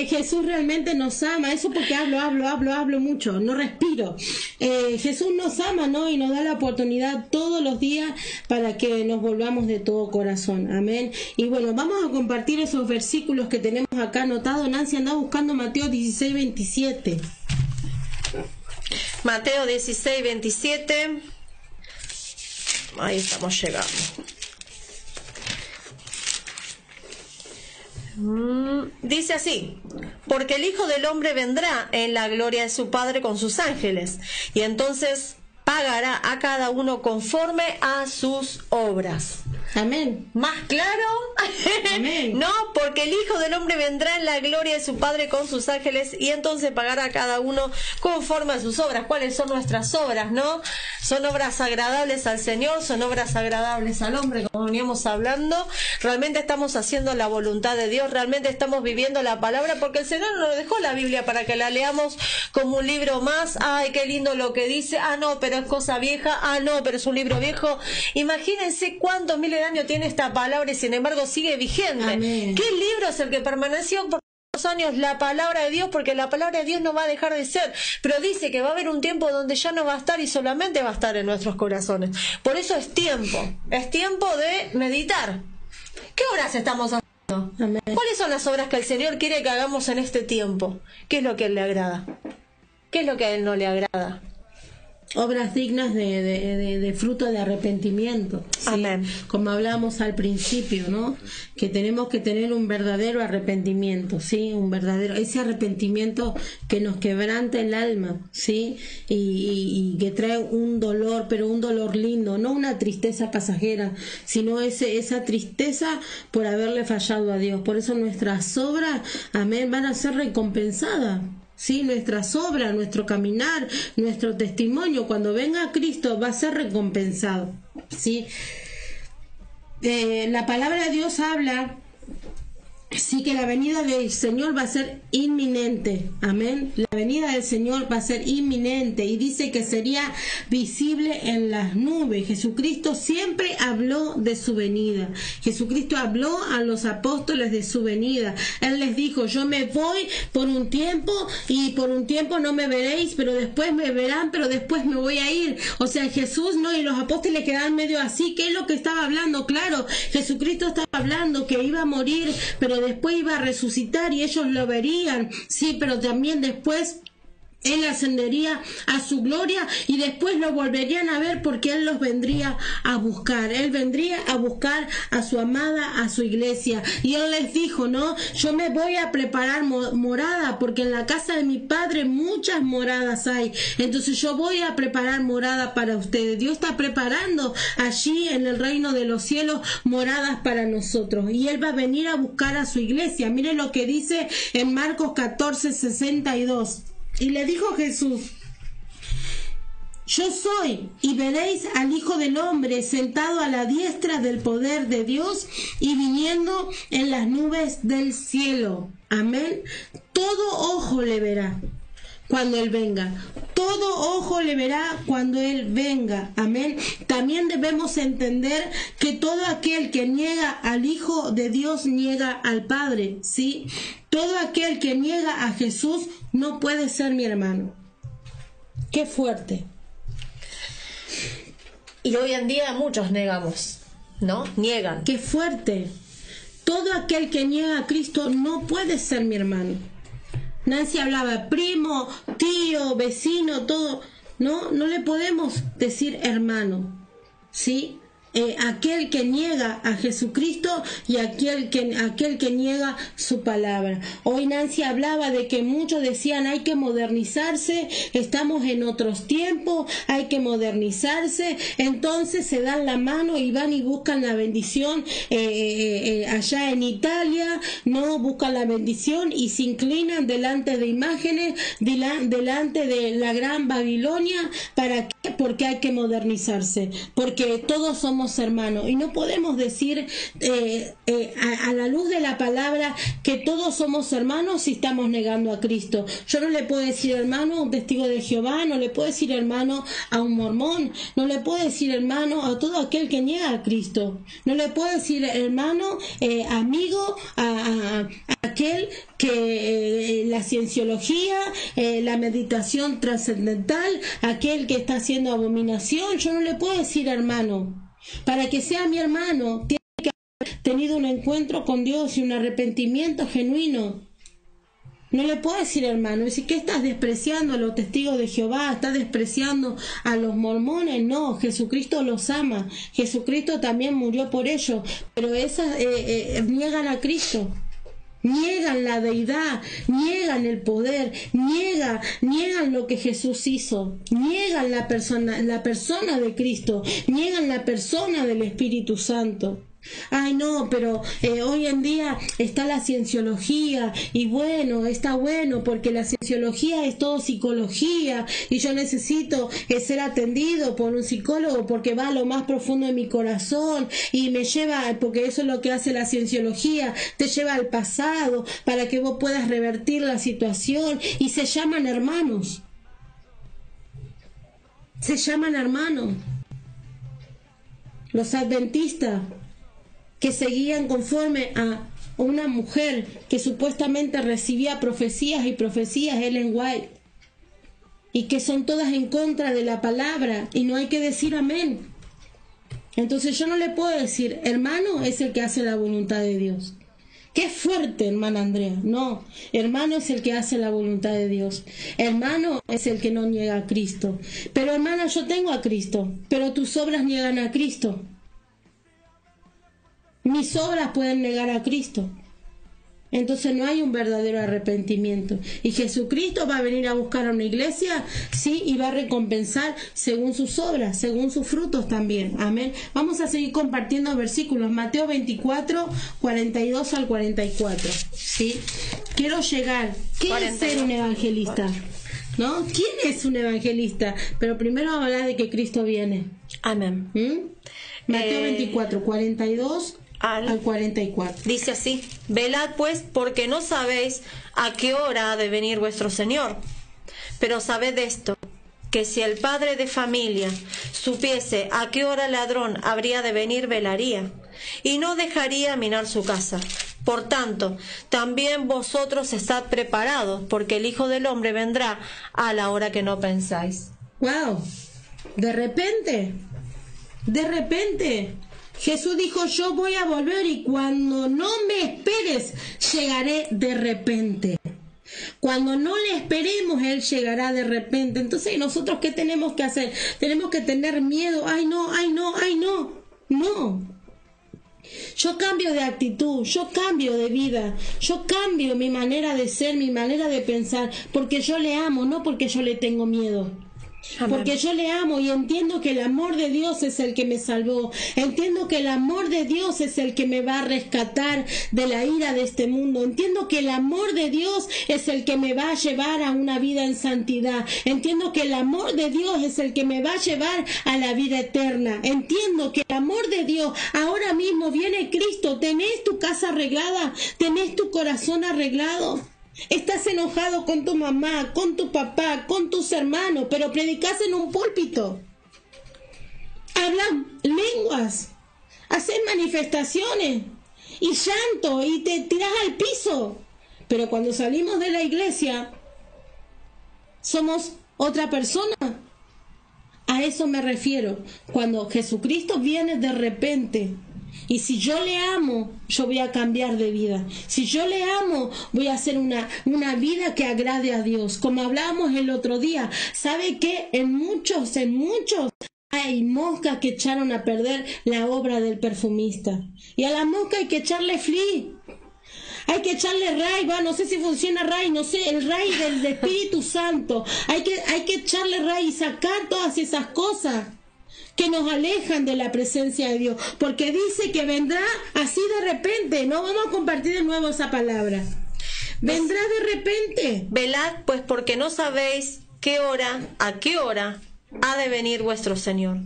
Jesús realmente nos ama. Eso porque hablo mucho, no respiro. Jesús nos ama, ¿no? Y nos da la oportunidad todos los días para que nos volvamos de todo corazón. Amén. Y bueno, vamos a compartir esos versículos que tenemos acá anotados. Nancy anda buscando Mateo 16:27. Mateo 16:27. Ahí estamos llegando. Dice así: porque el Hijo del Hombre vendrá en la gloria de su Padre con sus ángeles, y entonces pagará a cada uno conforme a sus obras. Amén. ¿Más claro? Amén. No, porque el Hijo del Hombre vendrá en la gloria de su Padre con sus ángeles y entonces pagará a cada uno conforme a sus obras. ¿Cuáles son nuestras obras, no? Son obras agradables al Señor, son obras agradables al hombre, como veníamos hablando. Realmente estamos haciendo la voluntad de Dios, realmente estamos viviendo la palabra, porque el Señor nos dejó la Biblia para que la leamos como un libro más. Ay, qué lindo lo que dice. Ah, no, pero es cosa vieja. Ah, no, pero es un libro viejo. Imagínense cuántos miles de años tiene esta palabra y sin embargo sigue vigente. Amén. ¿Qué libro es el que permaneció por los años? La palabra de Dios, porque la palabra de Dios no va a dejar de ser, pero dice que va a haber un tiempo donde ya no va a estar y solamente va a estar en nuestros corazones. Por eso es tiempo de meditar. ¿Qué obras estamos haciendo? Amén. ¿Cuáles son las obras que el Señor quiere que hagamos en este tiempo? ¿Qué es lo que a Él le agrada? ¿Qué es lo que a Él no le agrada? Obras dignas de fruto de arrepentimiento, ¿sí? Amén. Como hablábamos al principio, ¿no? Que tenemos que tener un verdadero arrepentimiento, ¿sí? Ese arrepentimiento que nos quebranta el alma, ¿sí? Y que trae un dolor, pero un dolor lindo, no una tristeza pasajera, sino esa tristeza por haberle fallado a Dios. Por eso nuestras obras, amén, van a ser recompensadas. Sí, nuestras obras, nuestro caminar, nuestro testimonio, cuando venga Cristo va a ser recompensado. ¿Sí? La palabra de Dios habla Sí, que la venida del Señor va a ser inminente, amén. La venida del Señor va a ser inminente y dice que sería visible en las nubes. Jesucristo siempre habló de su venida. Jesucristo habló a los apóstoles de su venida. Él les dijo, yo me voy por un tiempo y por un tiempo no me veréis, pero después me verán, pero después me voy a ir. O sea, Jesús no, y los apóstoles quedaban medio así. ¿Qué es lo que estaba hablando? Claro, Jesucristo estaba hablando que iba a morir, pero después iba a resucitar y ellos lo verían, sí, pero también después Él ascendería a su gloria y después lo volverían a ver porque Él los vendría a buscar. Él vendría a buscar a su amada, a su iglesia. Y Él les dijo, no, yo me voy a preparar morada porque en la casa de mi Padre muchas moradas hay. Entonces yo voy a preparar morada para ustedes. Dios está preparando allí en el reino de los cielos moradas para nosotros. Y Él va a venir a buscar a su iglesia. Miren lo que dice en Marcos 14:62. Y le dijo Jesús, yo soy, y veréis al Hijo del Hombre sentado a la diestra del poder de Dios y viniendo en las nubes del cielo. Amén. Todo ojo le verá cuando Él venga. Todo ojo le verá cuando Él venga. Amén. También debemos entender que todo aquel que niega al Hijo de Dios niega al Padre, ¿sí? Todo aquel que niega a Jesús no puede ser mi hermano. Qué fuerte. Y hoy en día muchos negamos, ¿no? Niegan. Qué fuerte. Todo aquel que niega a Cristo no puede ser mi hermano. Nancy hablaba primo, tío, vecino, todo. No le podemos decir hermano, ¿sí? Aquel que niega a Jesucristo y aquel que niega su palabra. Hoy Nancy hablaba de que muchos decían hay que modernizarse, estamos en otros tiempos, hay que modernizarse, entonces se dan la mano y van y buscan la bendición allá en Italia, no buscan la bendición y se inclinan delante de imágenes, delante de la gran Babilonia. ¿Para qué? Porque hay que modernizarse, porque todos somos hermanos y no podemos decir a la luz de la palabra que todos somos hermanos si estamos negando a Cristo. Yo no le puedo decir hermano a un testigo de Jehová, no le puedo decir hermano a un mormón, no le puedo decir hermano a todo aquel que niega a Cristo, no le puedo decir hermano, amigo a aquel que la cienciología, la meditación trascendental, aquel que está haciendo abominación, yo no le puedo decir hermano. Para que sea mi hermano, tiene que haber tenido un encuentro con Dios y un arrepentimiento genuino. No le puedo decir hermano. Dice, ¿qué estás despreciando a los testigos de Jehová? ¿Estás despreciando a los mormones? No, Jesucristo los ama. Jesucristo también murió por ellos. Pero esas niegan a Cristo. Niegan la deidad, niegan el poder, niegan lo que Jesús hizo, niegan la persona de Cristo, niegan la persona del Espíritu Santo. Ay no, pero hoy en día está la cienciología y bueno, está bueno porque la cienciología es todo psicología y yo necesito ser atendido por un psicólogo porque va a lo más profundo de mi corazón y me lleva, porque eso es lo que hace la cienciología, te lleva al pasado para que vos puedas revertir la situación y se llaman hermanos. Se llaman hermanos. Los adventistas que seguían conforme a una mujer que supuestamente recibía profecías y profecías, Ellen White, y que son todas en contra de la palabra, y no hay que decir amén. Entonces yo no le puedo decir, hermano es el que hace la voluntad de Dios. Qué fuerte, hermana Andrea. No, hermano es el que hace la voluntad de Dios. Hermano es el que no niega a Cristo. Pero hermana, yo tengo a Cristo, pero tus obras niegan a Cristo. Mis obras pueden negar a Cristo. Entonces no hay un verdadero arrepentimiento. Y Jesucristo va a venir a buscar a una iglesia, sí, y va a recompensar según sus obras, según sus frutos también. Amén. Vamos a seguir compartiendo versículos. Mateo 24, 42 al 44. ¿Sí? Quiero llegar. ¿Qué es ser un evangelista? ¿No? ¿Quién es un evangelista? Pero primero vamos a hablar de que Cristo viene. Amén. Mateo 24, 42 al 44. Dice así: velad pues, porque no sabéis a qué hora ha de venir vuestro Señor. Pero sabed esto, que si el padre de familia supiese a qué hora el ladrón habría de venir, velaría, y no dejaría minar su casa. Por tanto, también vosotros estad preparados, porque el Hijo del Hombre vendrá a la hora que no pensáis. ¡Wow! De repente, Jesús dijo: yo voy a volver y cuando no me esperes, llegaré de repente. Cuando no le esperemos, Él llegará de repente. Entonces, ¿nosotros qué tenemos que hacer? Tenemos que tener miedo. ¡Ay, no! ¡Ay, no! ¡Ay, no! ¡No! Yo cambio de actitud, yo cambio de vida, yo cambio mi manera de ser, mi manera de pensar, porque yo le amo, no porque yo le tengo miedo. Amén. Porque yo le amo y entiendo que el amor de Dios es el que me salvó. Entiendo que el amor de Dios es el que me va a rescatar de la ira de este mundo. Entiendo que el amor de Dios es el que me va a llevar a una vida en santidad. Entiendo que el amor de Dios es el que me va a llevar a la vida eterna. Entiendo que el amor de Dios, ahora mismo viene Cristo. ¿Tenés tu casa arreglada? ¿Tenés tu corazón arreglado? Estás enojado con tu mamá, con tu papá, con tus hermanos, pero predicas en un púlpito. Hablas lenguas, haces manifestaciones y llanto y te tiras al piso. Pero cuando salimos de la iglesia, somos otra persona. A eso me refiero. Cuando Jesucristo viene de repente. Y si yo le amo, yo voy a cambiar de vida. Si yo le amo, voy a hacer una vida que agrade a Dios. Como hablábamos el otro día, ¿sabe qué? En muchos hay moscas que echaron a perder la obra del perfumista. Y a la mosca hay que echarle flea. Hay que echarle ray, no sé si funciona ray, no sé, el ray del Espíritu Santo. Hay que echarle ray y sacar todas esas cosas que nos alejan de la presencia de Dios, porque dice que vendrá así de repente. No vamos a compartir de nuevo esa palabra. Vendrá de repente. Velad pues, porque no sabéis a qué hora ha de venir vuestro Señor.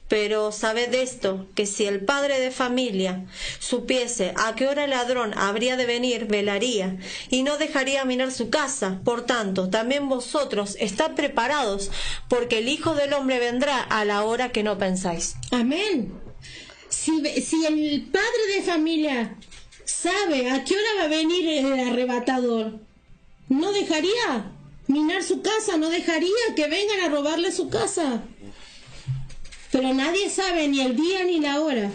Pero sabed esto, que si el padre de familia supiese a qué hora el ladrón habría de venir, velaría, y no dejaría minar su casa. Por tanto, también vosotros estad preparados, porque el Hijo del Hombre vendrá a la hora que no pensáis. Amén. Si el padre de familia sabe a qué hora va a venir el arrebatador, no dejaría minar su casa, no dejaría que vengan a robarle su casa. Pero nadie sabe ni el día ni la hora.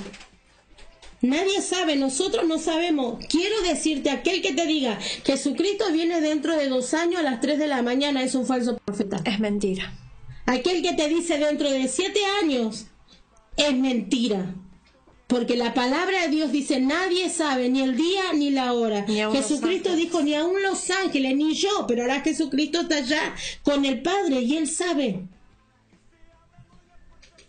Nadie sabe, nosotros no sabemos. Quiero decirte, aquel que te diga Jesucristo viene dentro de 2 años a las 3 de la mañana es un falso profeta. Es mentira. Aquel que te dice dentro de 7 años es mentira. Porque la palabra de Dios dice: nadie sabe ni el día ni la hora. Jesucristo dijo: ni aún los ángeles, ni yo. Pero ahora Jesucristo está allá con el Padre y Él sabe.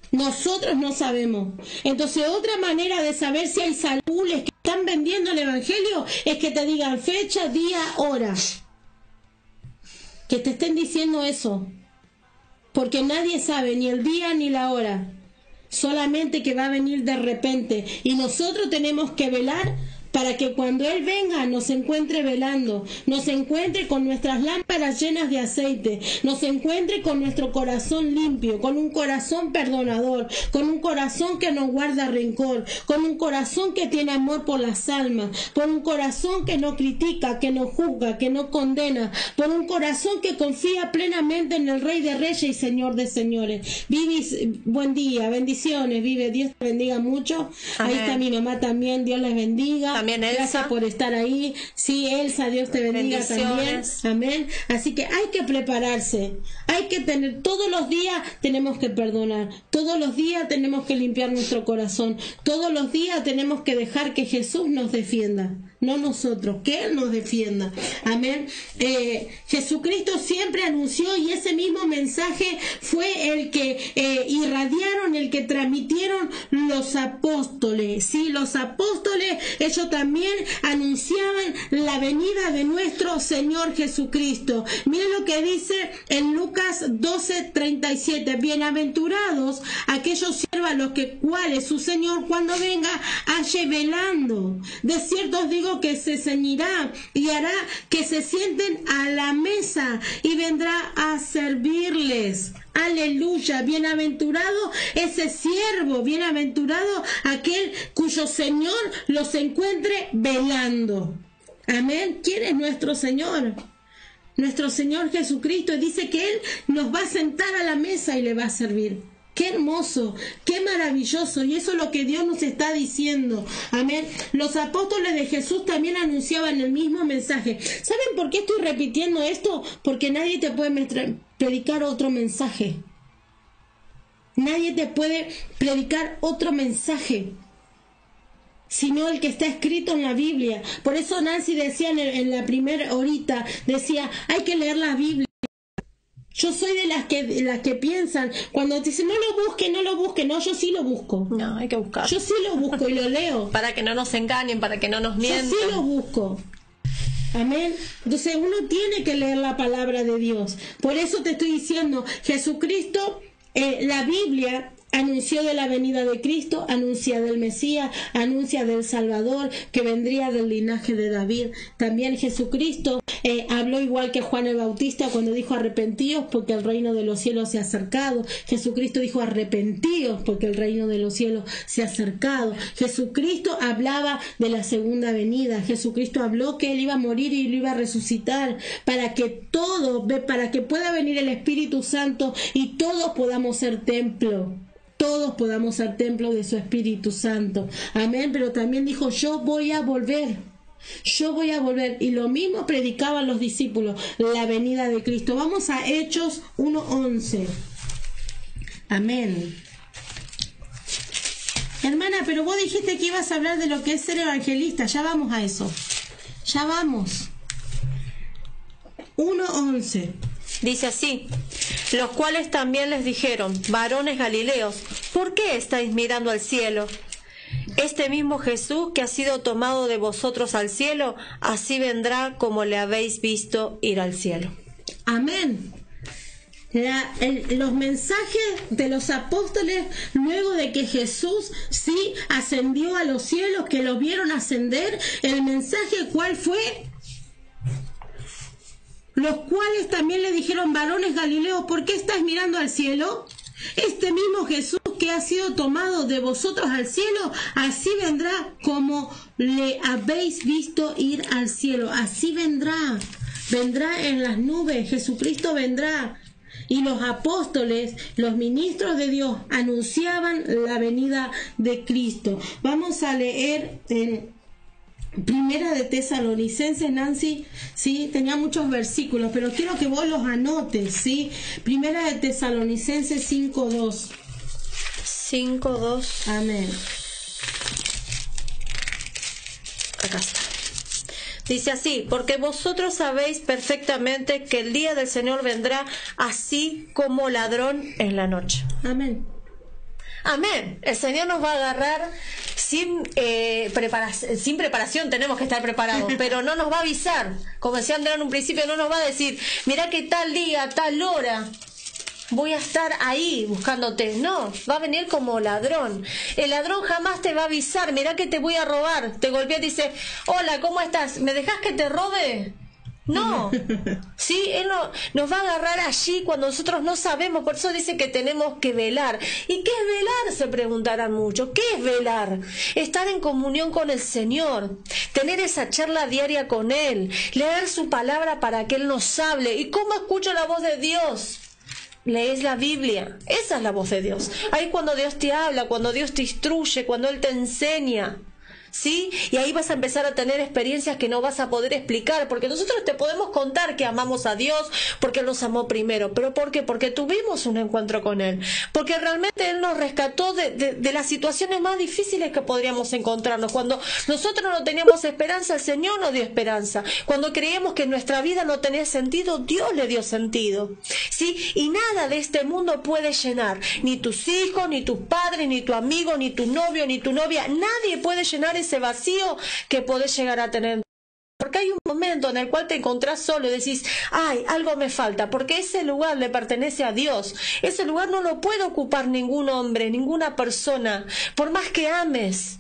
Nosotros no sabemos. Entonces, otra manera de saber si hay salules que están vendiendo el Evangelio es que te digan fecha, día, hora. Que te estén diciendo eso. Porque nadie sabe ni el día ni la hora. Solamente que va a venir de repente. Y nosotros tenemos que velar para que cuando Él venga nos encuentre velando, nos encuentre con nuestras lámparas llenas de aceite, nos encuentre con nuestro corazón limpio, con un corazón perdonador, con un corazón que no guarda rencor, con un corazón que tiene amor por las almas, por un corazón que no critica, que no juzga, que no condena, por un corazón que confía plenamente en el Rey de Reyes y Señor de Señores. Vivi, buen día, bendiciones, Vive, Dios te bendiga mucho. Amén. Ahí está mi mamá también, Dios les bendiga. También Elsa. Gracias por estar ahí. Sí, Elsa, Dios te bendiga también. Amén. Así que hay que prepararse. Hay que tener, todos los días tenemos que perdonar. Todos los días tenemos que limpiar nuestro corazón. Todos los días tenemos que dejar que Jesús nos defienda. no nosotros, que Él nos defienda. Amén. Jesucristo siempre anunció, y ese mismo mensaje fue el que irradiaron, el que transmitieron los apóstoles. Sí, los apóstoles, ellos también anunciaban la venida de nuestro Señor Jesucristo. Miren lo que dice en Lucas 12:37. Bienaventurados aquellos siervos a los cuales su Señor cuando venga halle velando. De cierto os digo que se ceñirá y hará que se sienten a la mesa y vendrá a servirles. Aleluya, bienaventurado ese siervo, bienaventurado aquel cuyo Señor los encuentre velando. Amén. ¿Quién es nuestro Señor? Nuestro Señor Jesucristo. Dice que Él nos va a sentar a la mesa y le va a servir. Qué hermoso, qué maravilloso, y eso es lo que Dios nos está diciendo. Amén. Los apóstoles de Jesús también anunciaban el mismo mensaje. ¿Saben por qué estoy repitiendo esto? Porque nadie te puede predicar otro mensaje. Nadie te puede predicar otro mensaje, sino el que está escrito en la Biblia. Por eso Nancy decía en la primera horita, decía, hay que leer la Biblia. Yo soy de las que piensan, cuando te dicen, no lo busque, no, yo sí lo busco. No, hay que buscar. Yo sí lo busco y lo leo. Para que no nos engañen, para que no nos mientan. Yo sí lo busco. Amén. Entonces uno tiene que leer la palabra de Dios. Por eso te estoy diciendo, Jesucristo, la Biblia anunció de la venida de Cristo, anuncia del Mesías, anuncia del Salvador que vendría del linaje de David. También Jesucristo habló igual que Juan el Bautista cuando dijo arrepentíos porque el reino de los cielos se ha acercado. Jesucristo dijo arrepentíos porque el reino de los cielos se ha acercado. Jesucristo hablaba de la segunda venida. Jesucristo habló que Él iba a morir y lo iba a resucitar para que para que pueda venir el Espíritu Santo y todos podamos ser templo. Todos podamos ser templo de su Espíritu Santo. Amén. Pero también dijo, yo voy a volver. Yo voy a volver. Y lo mismo predicaban los discípulos, la venida de Cristo. Vamos a Hechos 1:11. Amén. Hermana, pero vos dijiste que ibas a hablar de lo que es ser evangelista. Ya vamos a eso. Ya vamos. 1:11. Dice así, los cuales también les dijeron, varones galileos, ¿por qué estáis mirando al cielo? Este mismo Jesús que ha sido tomado de vosotros al cielo, así vendrá como le habéis visto ir al cielo. Amén. Los mensajes de los apóstoles luego de que Jesús sí ascendió a los cielos, que lo vieron ascender, el mensaje ¿cuál fue? Los cuales también le dijeron, varones galileos, ¿por qué estáis mirando al cielo? Este mismo Jesús que ha sido tomado de vosotros al cielo, así vendrá como le habéis visto ir al cielo. Así vendrá. Vendrá en las nubes. Jesucristo vendrá. Y los apóstoles, los ministros de Dios, anunciaban la venida de Cristo. Vamos a leer en Primera de Tesalonicenses, Nancy, sí, tenía muchos versículos, pero quiero que vos los anotes, sí. Primera de Tesalonicenses 5:2. 5:2. Amén. Acá está. Dice así, porque vosotros sabéis perfectamente que el día del Señor vendrá así como ladrón en la noche. Amén. Amén. El Señor nos va a agarrar sin preparación, tenemos que estar preparados, pero no nos va a avisar. Como decía Andrea en un principio, no nos va a decir, mirá que tal día, tal hora voy a estar ahí buscándote. No, va a venir como ladrón. El ladrón jamás te va a avisar, mirá que te voy a robar. Te golpea y te dice, hola, ¿cómo estás? ¿Me dejas que te robe? No, sí, Él nos va a agarrar allí cuando nosotros no sabemos. Por eso dice que tenemos que velar. ¿Y qué es velar? Se preguntarán muchos. ¿Qué es velar? Estar en comunión con el Señor, tener esa charla diaria con Él, leer su palabra para que Él nos hable. ¿Y cómo escucho la voz de Dios? Lees la Biblia. Esa es la voz de Dios. Ahí cuando Dios te habla, cuando Dios te instruye, cuando Él te enseña. ¿sí? Y ahí vas a empezar a tener experiencias que no vas a poder explicar, porque nosotros te podemos contar que amamos a Dios porque Él nos amó primero. ¿Pero por qué? Porque tuvimos un encuentro con Él, porque realmente Él nos rescató de las situaciones más difíciles que podríamos encontrarnos. Cuando nosotros no teníamos esperanza, el Señor nos dio esperanza. Cuando creíamos que nuestra vida no tenía sentido, Dios le dio sentido, ¿sí? Y nada de este mundo puede llenar, ni tus hijos, ni tus padres, ni tu amigo, ni tu novio, ni tu novia. Nadie puede llenar ese vacío que podés llegar a tener. Porque hay un momento en el cual te encontrás solo y decís, ay, algo me falta, porque ese lugar le pertenece a Dios. Ese lugar no lo puede ocupar ningún hombre, ninguna persona, por más que ames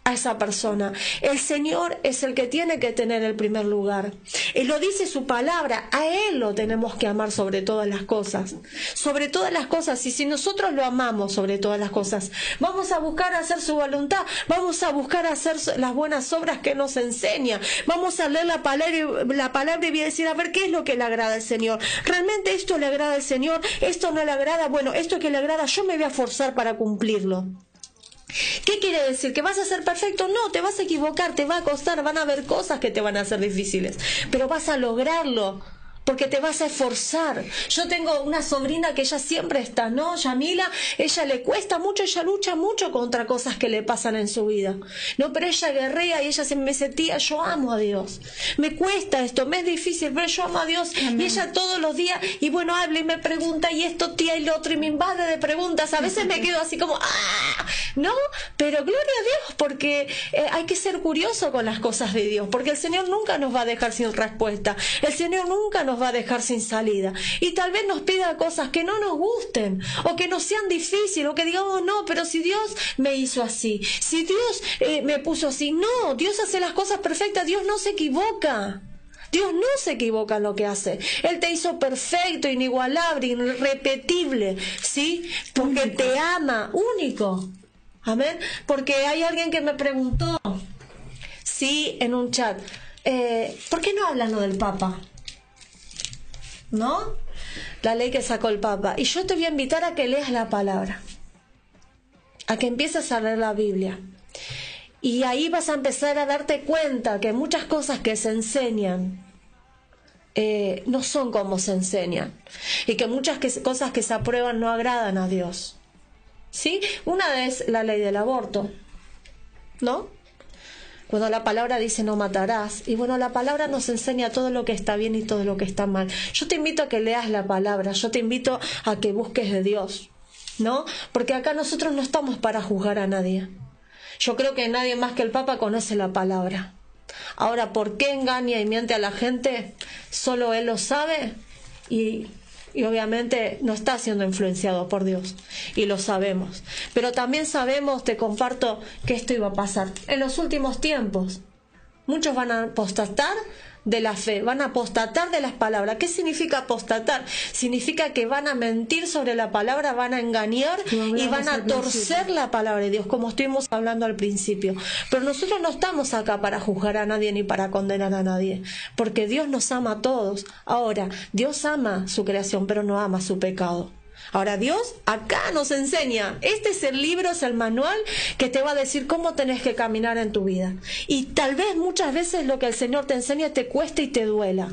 a esa persona. El Señor es el que tiene que tener el primer lugar. Y lo dice su palabra, a Él lo tenemos que amar sobre todas las cosas. Sobre todas las cosas. Y si nosotros lo amamos sobre todas las cosas, vamos a buscar hacer su voluntad, vamos a buscar hacer las buenas obras que nos enseña, vamos a leer la palabra y decir, a ver, ¿qué es lo que le agrada al Señor? ¿Realmente esto le agrada al Señor? ¿Esto no le agrada? Bueno, esto que le agrada, yo me voy a forzar para cumplirlo. ¿Qué quiere decir? ¿Que vas a ser perfecto? No, te vas a equivocar, te va a costar, van a haber cosas que te van a ser difíciles, pero vas a lograrlo, porque te vas a esforzar. Yo tengo una sobrina que ella siempre está, ¿no? Yamila, ella le cuesta mucho, ella lucha mucho contra cosas que le pasan en su vida, ¿no? Pero ella guerrea y ella siempre me dice, tía, yo amo a Dios. Me cuesta esto, me es difícil, pero yo amo a Dios. Amén. Y ella todos los días, y bueno, habla y me pregunta, y esto, tía, y lo otro, y me invade de preguntas. A veces me quedo así como, ¡ah! ¿No? Pero gloria a Dios, porque hay que ser curioso con las cosas de Dios, porque el Señor nunca nos va a dejar sin respuesta. El Señor nunca nos va a dejar sin salida, y tal vez nos pida cosas que no nos gusten o que nos sean difíciles, o que digamos, no, pero si Dios me hizo así, si Dios me puso así. No, Dios hace las cosas perfectas, Dios no se equivoca. Dios no se equivoca en lo que hace. Él te hizo perfecto, inigualable, irrepetible, ¿sí? Porque único. Te ama, único. Amén. Porque hay alguien que me preguntó, sí, en un chat, ¿por qué no hablan lo del Papa? ¿No? La ley que sacó el Papa. Y yo te voy a invitar a que leas la palabra, a que empieces a leer la Biblia. Y ahí vas a empezar a darte cuenta que muchas cosas que se enseñan no son como se enseñan. Y que muchas cosas que se aprueban no agradan a Dios. ¿Sí? Una es la ley del aborto, ¿no? Cuando la palabra dice no matarás. Y bueno, la palabra nos enseña todo lo que está bien y todo lo que está mal. Yo te invito a que leas la palabra. Yo te invito a que busques de Dios, ¿no? Porque acá nosotros no estamos para juzgar a nadie. Yo creo que nadie más que el Papa conoce la palabra. Ahora, ¿por qué engaña y miente a la gente? Solo Él lo sabe, y obviamente no está siendo influenciado por Dios, y lo sabemos. Pero también sabemos, te comparto, que esto iba a pasar. En los últimos tiempos, muchos van a apostatar de la fe, van a apostatar de las palabras. ¿Qué significa apostatar? Significa que van a mentir sobre la palabra, van a engañar y van a torcer la palabra de Dios, como estuvimos hablando al principio. Pero nosotros no estamos acá para juzgar a nadie ni para condenar a nadie, porque Dios nos ama a todos. Ahora, Dios ama su creación, pero no ama su pecado. Ahora, Dios acá nos enseña, este es el libro, es el manual que te va a decir cómo tenés que caminar en tu vida. Y tal vez muchas veces lo que el Señor te enseña te cueste y te duela,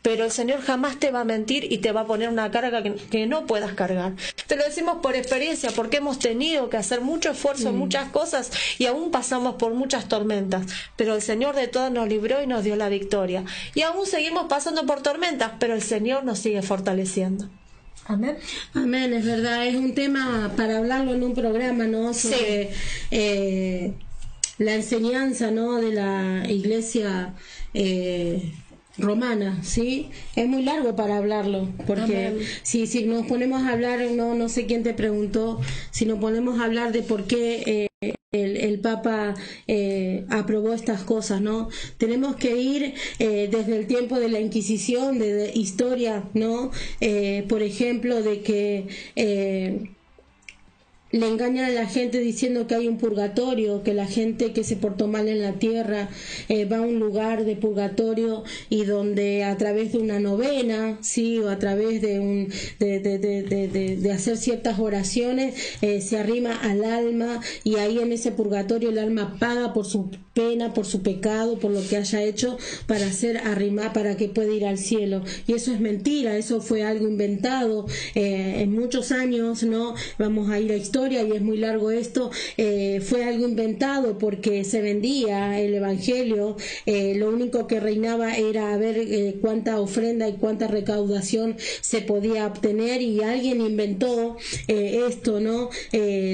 pero el Señor jamás te va a mentir y te va a poner una carga que no puedas cargar. Te lo decimos por experiencia, porque hemos tenido que hacer mucho esfuerzo en muchas cosas y aún pasamos por muchas tormentas, pero el Señor de todas nos libró y nos dio la victoria. Y aún seguimos pasando por tormentas, pero el Señor nos sigue fortaleciendo. Amén. Amén, es verdad, es un tema para hablarlo en un programa, ¿no? Sobre la enseñanza, ¿no? De la iglesia romana, ¿sí? Es muy largo para hablarlo, porque si nos ponemos a hablar, no sé quién te preguntó, si nos ponemos a hablar de por qué el Papa aprobó estas cosas, ¿no? Tenemos que ir desde el tiempo de la Inquisición, de historia, ¿no? Por ejemplo, de que le engañan a la gente diciendo que hay un purgatorio, que la gente que se portó mal en la tierra va a un lugar de purgatorio y donde a través de una novena, sí, o a través de de hacer ciertas oraciones se arrima al alma, y ahí en ese purgatorio el alma paga por su pena, por su pecado, por lo que haya hecho para hacer arrimar, para que pueda ir al cielo. Y eso es mentira, eso fue algo inventado en muchos años, ¿no? Vamos a ir a historia y es muy largo esto. Fue algo inventado porque se vendía el evangelio, lo único que reinaba era ver cuánta ofrenda y cuánta recaudación se podía obtener, y alguien inventó esto, ¿no?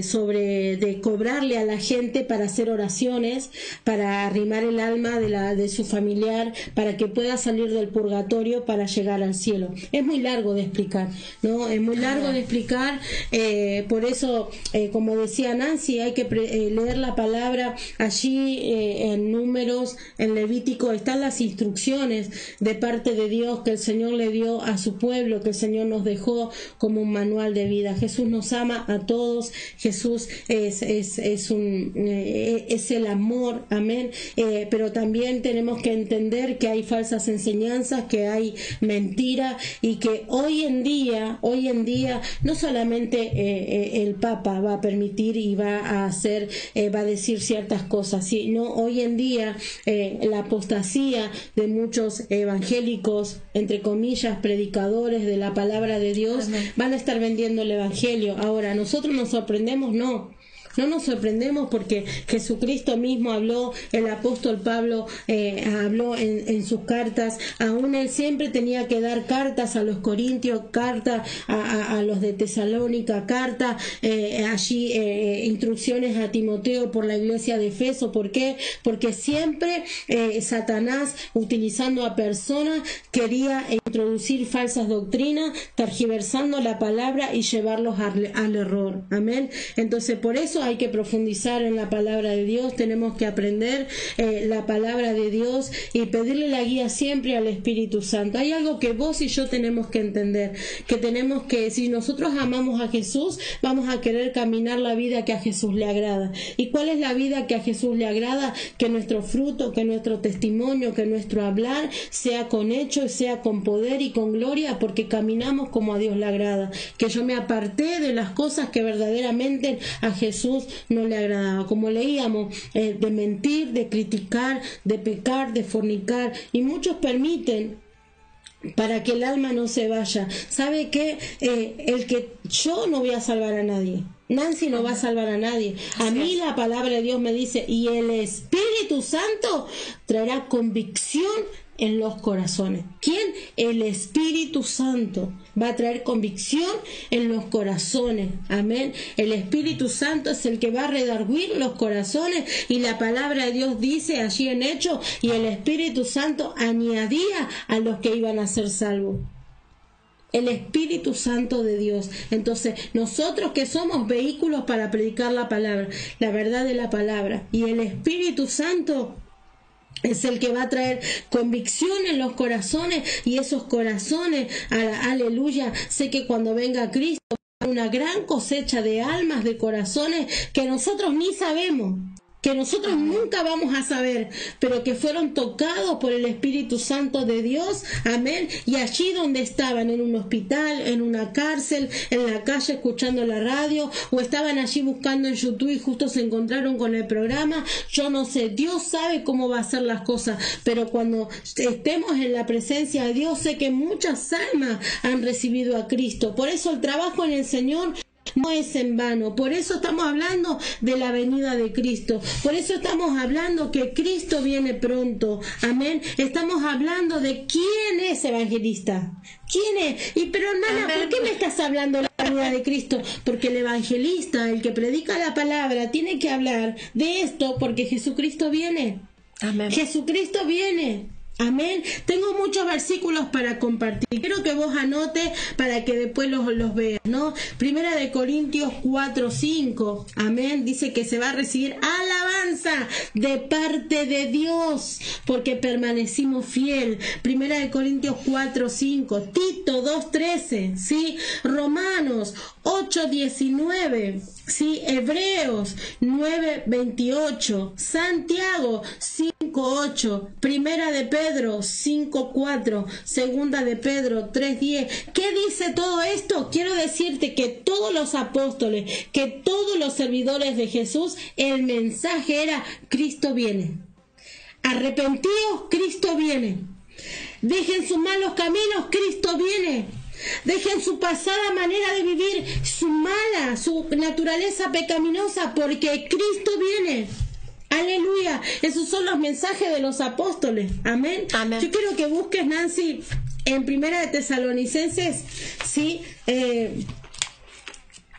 Sobre de cobrarle a la gente para hacer oraciones, para arrimar el alma de su familiar, para que pueda salir del purgatorio para llegar al cielo. Es muy largo de explicar, ¿no? Es muy largo de explicar, por eso, como decía Nancy, hay que leer la palabra. Allí en Números, en Levítico, están las instrucciones de parte de Dios que el Señor le dio a su pueblo, que el Señor nos dejó como un manual de vida. Jesús nos ama a todos, Jesús es el amor, amén, pero también tenemos que entender que hay falsas enseñanzas, que hay mentira, y que hoy en día no solamente el Papa va a permitir y va a hacer, va a decir ciertas cosas, sino hoy en día la apostasía de muchos evangélicos, entre comillas, predicadores de la palabra de Dios, van a estar vendiendo el evangelio. Ahora, ¿nosotros nos sorprendemos? No nos sorprendemos, porque Jesucristo mismo habló, el apóstol Pablo habló en sus cartas, aún él siempre tenía que dar cartas a los corintios, cartas a los de Tesalónica, cartas allí, instrucciones a Timoteo por la iglesia de Efeso. ¿Por qué? Porque siempre Satanás, utilizando a personas, quería introducir falsas doctrinas, tergiversando la palabra y llevarlos al error. Amén. Entonces, por eso hay que profundizar en la palabra de Dios, tenemos que aprender la palabra de Dios y pedirle la guía siempre al Espíritu Santo. Hay algo que vos y yo tenemos que entender, que tenemos que, si nosotros amamos a Jesús, vamos a querer caminar la vida que a Jesús le agrada. ¿Y cuál es la vida que a Jesús le agrada? Que nuestro fruto, que nuestro testimonio, que nuestro hablar sea con hecho, sea con poder y con gloria, porque caminamos como a Dios le agrada. Que yo me aparté de las cosas que verdaderamente a Jesús no le agradaba, como leíamos, de mentir, de criticar, de pecar, de fornicar, y muchos permiten para que el alma no se vaya. ¿Sabe qué? Yo no voy a salvar a nadie. Nancy no va a salvar a nadie. A mí la palabra de Dios me dice, y el Espíritu Santo traerá convicción en los corazones. ¿Quién? El Espíritu Santo va a traer convicción en los corazones. Amén. El Espíritu Santo es el que va a redarguir los corazones, y la palabra de Dios dice allí en Hechos, y el Espíritu Santo añadía a los que iban a ser salvos. El Espíritu Santo de Dios. Entonces, nosotros que somos vehículos para predicar la palabra, la verdad de la palabra, y el Espíritu Santo es el que va a traer convicción en los corazones, y esos corazones, aleluya, sé que cuando venga Cristo va a haber una gran cosecha de almas, de corazones que nosotros ni sabemos, que nosotros nunca vamos a saber, pero que fueron tocados por el Espíritu Santo de Dios, amén, y allí donde estaban, en un hospital, en una cárcel, en la calle escuchando la radio, o estaban allí buscando en YouTube y justo se encontraron con el programa, yo no sé, Dios sabe cómo va a hacer las cosas, pero cuando estemos en la presencia de Dios, sé que muchas almas han recibido a Cristo. Por eso el trabajo en el Señor no es en vano. Por eso estamos hablando de la venida de Cristo. Por eso estamos hablando que Cristo viene pronto. Amén. Estamos hablando de quién es evangelista. ¿Quién es? Pero hermana, ¿por qué me estás hablando de la venida de Cristo? Porque el evangelista, el que predica la palabra, tiene que hablar de esto porque Jesucristo viene. Amén. Jesucristo viene. Amén. Tengo muchos versículos para compartir. Quiero que vos anotes para que después los veas, ¿no? Primera de Corintios 4:5. Amén. Dice que se va a recibir alabanza de parte de Dios porque permanecimos fiel. Primera de Corintios 4:5. Tito 2:13. ¿Sí? Romanos 8:19, ¿sí? Hebreos 9:28, Santiago 5:8, Primera de Pedro 5:4, Segunda de Pedro 3:10. ¿Qué dice todo esto? Quiero decirte que todos los apóstoles, que todos los servidores de Jesús, el mensaje era: Cristo viene. Arrepentíos, Cristo viene. Dejen sus malos caminos, Cristo viene. Dejen su pasada manera de vivir, su naturaleza pecaminosa, porque Cristo viene. Aleluya. Esos son los mensajes de los apóstoles. Amén. Amén. Yo quiero que busques, Nancy, en Primera de Tesalonicenses, ¿sí?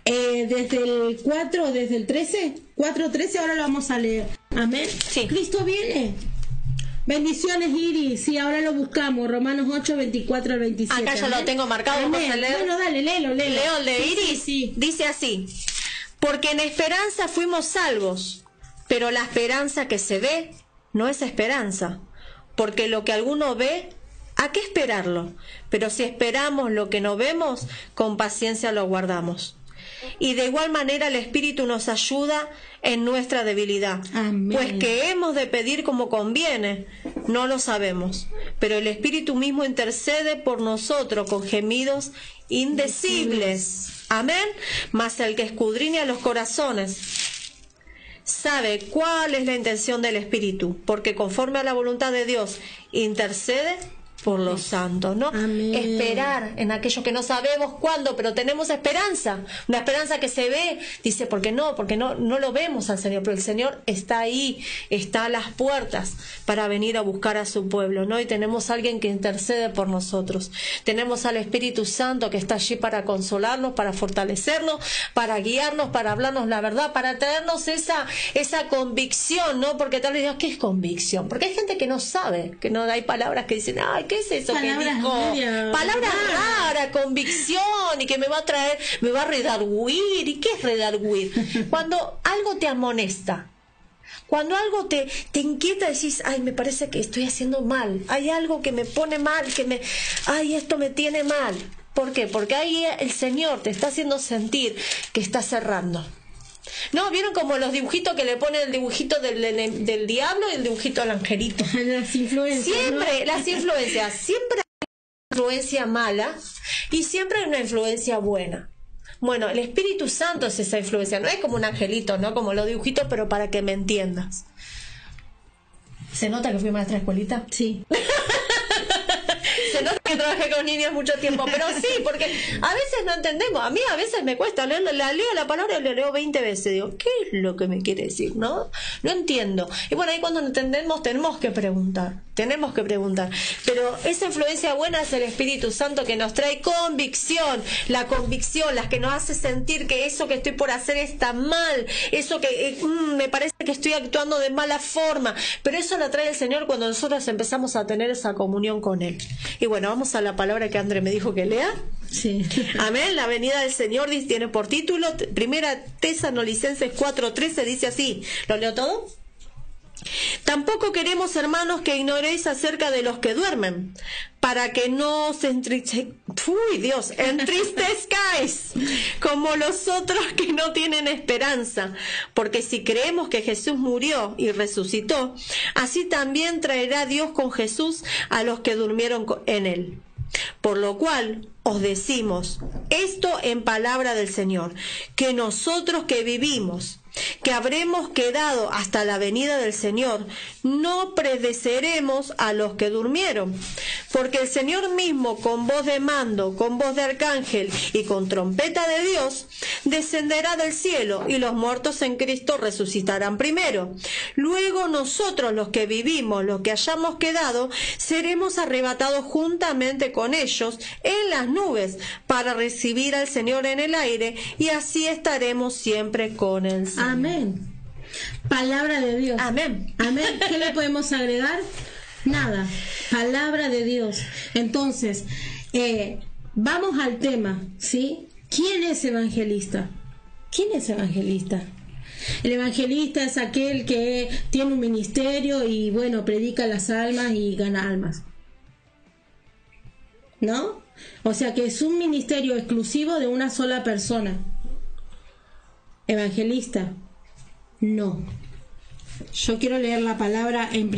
Desde el 4, desde el 13, 4:13, ahora lo vamos a leer. Amén. Sí. Cristo viene. Bendiciones, Iris. Sí, ahora lo buscamos. Romanos 8:24 al 27. Acá ya lo tengo marcado. Amén. Vamos a leer. Bueno, dale, léelo. Leo el de Sí, Iris. sí, sí. Dice así: porque en esperanza fuimos salvos, pero la esperanza que se ve no es esperanza, porque lo que alguno ve, ¿a qué esperarlo? Pero si esperamos lo que no vemos, con paciencia lo guardamos. Y de igual manera el Espíritu nos ayuda en nuestra debilidad. Amén. Pues que hemos de pedir como conviene, no lo sabemos. Pero el Espíritu mismo intercede por nosotros con gemidos indecibles. Amén. Mas el que escudriña los corazones sabe cuál es la intención del Espíritu, porque conforme a la voluntad de Dios intercede por los santos, ¿no? Amén. Esperar en aquello que no sabemos cuándo, pero tenemos esperanza, una esperanza que se ve. Dice, porque no lo vemos al Señor, pero el Señor está ahí, está a las puertas para venir a buscar a su pueblo, ¿no? Y tenemos a alguien que intercede por nosotros. Tenemos al Espíritu Santo que está allí para consolarnos, para fortalecernos, para guiarnos, para hablarnos la verdad, para traernos esa convicción, ¿no? Porque tal vez digas, ¿qué es convicción? Porque hay gente que no sabe, que no hay palabras que dicen, ay, ¿qué es eso Palabras que dijo? medias Palabras raras. raras, convicción, y que me va a traer, me va a redarguir. ¿Y qué es redarguir? Cuando algo te amonesta, cuando algo te inquieta, decís, ay, me parece que estoy haciendo mal, hay algo que me pone mal, ay, esto me tiene mal. ¿Por qué? Porque ahí el Señor te está haciendo sentir que está cerrando. ¿No? ¿Vieron como los dibujitos que le ponen el dibujito del diablo y el dibujito del angelito? Las influencias. Siempre, ¿no? las influencias, siempre hay una influencia mala y siempre hay una influencia buena. Bueno, el Espíritu Santo es esa influencia, no es como un angelito, ¿no? Como los dibujitos, pero para que me entiendas. ¿Se nota que fui maestra de escuelita? Sí. Se nota que trabajé con niños mucho tiempo, pero sí, porque a veces no entendemos. A mí a veces me cuesta leer, leo la palabra y la leo 20 veces. Digo, ¿qué es lo que me quiere decir? ¿No? No entiendo. Y bueno, ahí cuando no entendemos tenemos que preguntar. Pero esa influencia buena es el Espíritu Santo que nos trae convicción. La convicción, las que nos hace sentir que eso que estoy por hacer está mal. Eso que me parece que estoy actuando de mala forma. Pero eso la trae el Señor cuando nosotros empezamos a tener esa comunión con Él. Y bueno, vamos a la palabra que André me dijo que lea. Sí. Amén. La venida del Señor tiene por título Primera Tesalonicenses 4:13, dice así. ¿Lo leo todo? Tampoco queremos, hermanos, que ignoréis acerca de los que duermen, para que no os entristezcáis como los otros que no tienen esperanza. Porque si creemos que Jesús murió y resucitó, así también traerá Dios con Jesús a los que durmieron en él. Por lo cual os decimos esto en palabra del Señor, que nosotros que vivimos, que habremos quedado hasta la venida del Señor, no precederemos a los que durmieron, porque el Señor mismo, con voz de mando, con voz de arcángel y con trompeta de Dios, descenderá del cielo, y los muertos en Cristo resucitarán primero. Luego nosotros, los que vivimos, los que hayamos quedado, seremos arrebatados juntamente con ellos en las nubes para recibir al Señor en el aire, y así estaremos siempre con el Señor. Amén. Palabra de Dios. Amén. Amén. ¿Qué le podemos agregar? Nada. Palabra de Dios. Entonces, vamos al tema, ¿sí? ¿Quién es evangelista? ¿Quién es evangelista? El evangelista es aquel que tiene un ministerio y, bueno, predica las almas y gana almas, ¿no? O sea que es un ministerio exclusivo de una sola persona. Evangelista, no. Yo quiero leer la palabra en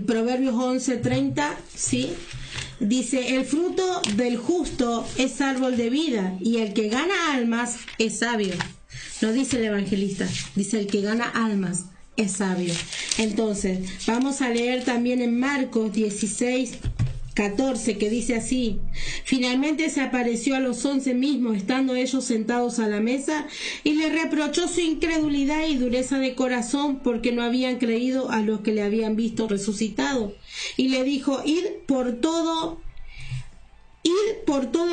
Proverbios 11:30, ¿sí? Dice, el fruto del justo es árbol de vida y el que gana almas es sabio. No dice el evangelista, dice el que gana almas es sabio. Entonces, vamos a leer también en Marcos 16:14, que dice así: finalmente se apareció a los 11 mismos, estando ellos sentados a la mesa, y les reprochó su incredulidad y dureza de corazón, porque no habían creído a los que le habían visto resucitado. Y le dijo, id por todo